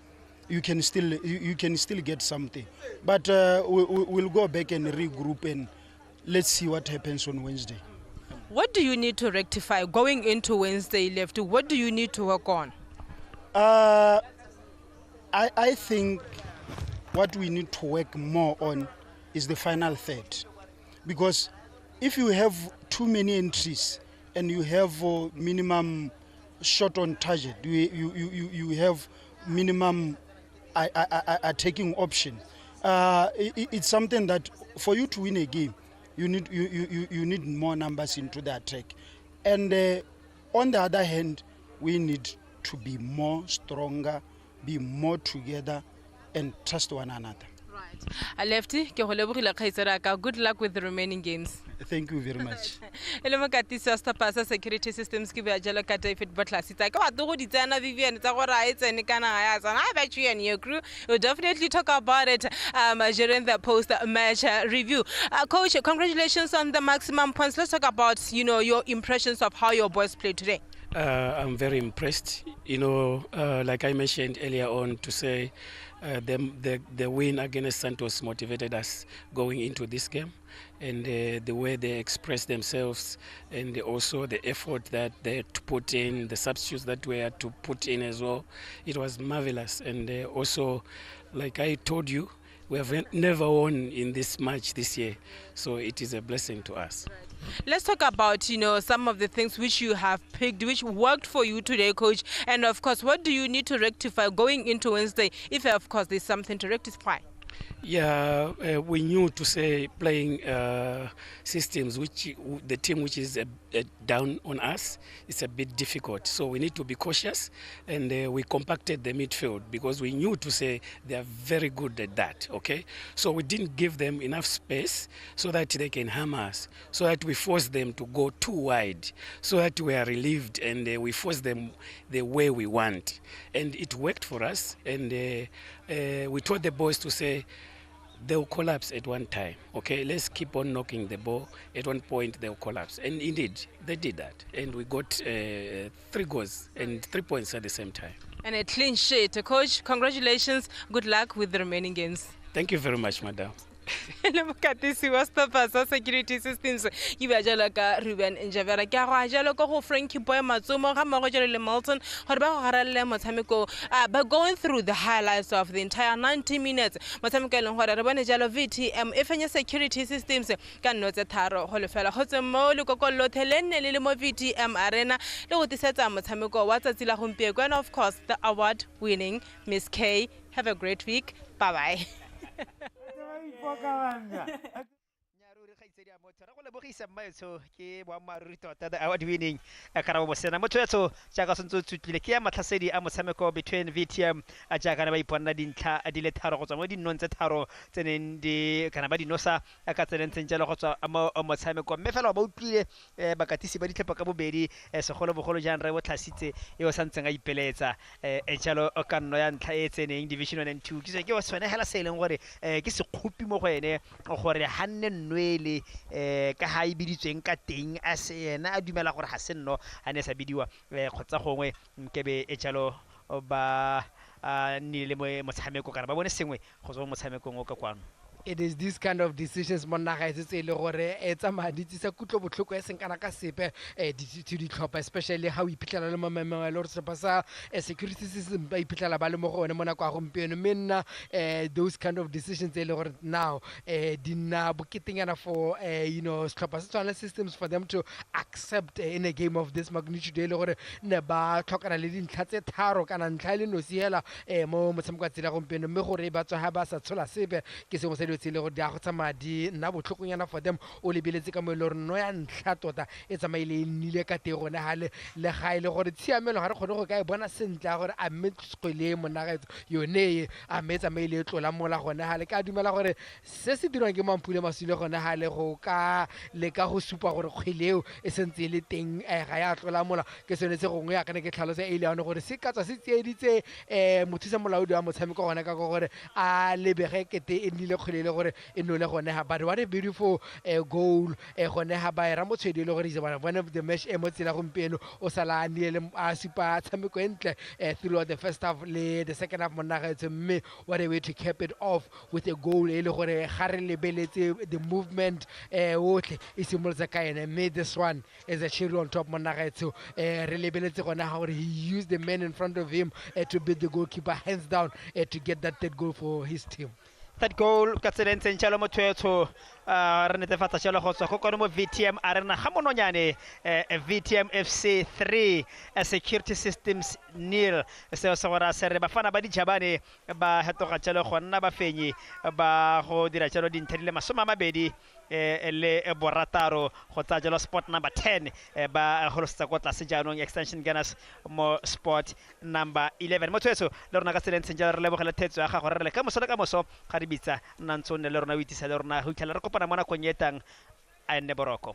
you can still get something. But we'll go back and regroup, and let's see what happens on Wednesday. What do you need to rectify going into Wednesday left? What do you need to work on? I think what we need to work more on is the final third, because if you have too many entries and you have minimum shot on target, you have minimum attacking option. It's something that for you to win a game, you need more numbers into the attack. And on the other hand, we need to be more stronger, be more together, and trust one another. Right. Lefty, good luck with the remaining games. Thank you very much. Security systems give a David Butler. I bet you and your crew will definitely talk about it during the post-match review. Coach, congratulations on the maximum points. Let's talk about your impressions of how your boys played today. I'm very impressed. Like I mentioned earlier on, to say the win against Santos motivated us going into this game, and the way they expressed themselves, and also the effort that they had to put in, the substitutes that we had to put in as well. It was marvelous. And also, like I told you, we have never won in this match this year, so it is a blessing to us. Let's talk about some of the things which you have picked, which worked for you today, Coach, and of course, what do you need to rectify going into Wednesday, if of course there's something to rectify? Yeah, we knew to say playing systems which the team which is down on us is a bit difficult. So we need to be cautious, and we compacted the midfield because we knew to say they are very good at that. Okay, so we didn't give them enough space so that they can harm us. So that we forced them to go too wide, so that we are relieved, and we forced them the way we want, and it worked for us. And we told the boys to say, they'll collapse at one time. Okay, let's keep on knocking the ball. At one point, they'll collapse. And indeed, they did that. And we got 3 goals and 3 points at the same time. And a clean sheet. Coach, congratulations. Good luck with the remaining games. Thank you very much, madam. Le mokatisi wa stopa sa security systems ke bua jalo ka Ruben Njavera ke go jalo ka go Frankie Boy Matsomo ga mmogo jalo le Milton gore ba go garalle motshameko by going through the highlights of the entire 90 minutes motshameko le gore re bone jalo VTM e fenya security systems ka nnotse tharo go lefela go tse mo le kokolo thelenne le mo VTM arena le go tisetsa motshameko wa tsatsi la gompieko and of course the award winning Miss K. Have a great week. Bye bye. Ke boammaaruri tota the award winning Karabo Bosena motho jaaka sentse tsutlile ke ya matlhasedi a motshameko between VTM a jaaka ba iponna dintlha di le tharo go tswa mo dinong tse tharo tseneng di kana ba dinosa ka tsenentseng jalo go tswa mo motshameko mme fela ba utlwile bakatisi ba ditlhopha ka bobedi segolo bogolo jang re botlhasitse yo santseng a ipeletsa jalo o ka nno ya ntlha e tseneng division 1 and 2 ke go sone hela se leng gore ke se khupi mo go ene gore hanne nnwele ka ha ibiditsweng ka teng a se yena a dumela gore ha se nno a ne sa bidiwa khotsa gongwe nkebe e jalo ba ni le motshameko kana ba bone sengwe go tswa motshamekong o ka kwano. It is this kind of decisions monna ga itse le gore etsa maditsi sa kutlo botlhoko e seng kana ka sepe di ditlhopha especially how iphitlhela le mamemeng le re se pasa security system ba iphitlhela ba le mo go one mona kwa gompieno menna those kind of decisions le gore now dina boketenyana for setlhopha se tswana systems for them to accept in a game of this magnitude le gore ne ba tlhokana le dintlha tse tharo kana ntlha le nosi hela mo motshameko wa tsela gompieno mme gore ba tswa ha ba sa tshola sepe ke se le go dia go tsamadi nna botlhokonyana for them o lebeletse ka mo le gore no ya ntlha tota e tsamaile nnile ka te gone ha le ga ile gore tshiamelo ga re kgone go ka e bona sentle gore a metskole monagaetso yone a metsa maile tlola mola gone ha le ka dumela gore se se dirwang ke Mampule Masile gone ha le go ka le ka go supa gore kgweleo e sentse le teng ga ya tlola mola ke sone se gongwe ya kana ke tlhalosa e le yana gore se ka tswa se tsieditse mothusa molaodi wa motshameko gone ka gore a lebege kete e nile kgwele le gore e no le gone ha but what a beautiful goal gone ha ba era motshedi le gore is one of the match emotsela gompieno o sala ni le a sipa tshameko entle throughout the first half le the second half monaga it's me what a way to cap it off with a goal e le gore ga re lebeletse the movement otle e simolotsa ka ene made this one as a cherry on top monaga it's re lebeletse gone ha gore he used the man in front of him to beat the goalkeeper hands down to get that third goal for his team. That goal ka tsentseng tshalo mo twetso re netefatsa tshalo go tswa go kono mo VTM arena ga mononyane VTM FC 3 security systems nil se se gora se re bafana ba dijabane ba hetoga tshalo go nna ba fenyi ba go dira tshalo dinthele masomamabedi le borataro go tsa jalo sport number 10 ba holsta go tla se jaanong extension gunners mo sport number 11 mo twetso le rona ka tsentseng jalo re lebogela thetso ya ga gore re le ka moso le ka moso ga di bitsa nna ntse o ne le rona o itisa le rona go itlhela re kopana mona konyetang a nne boroko.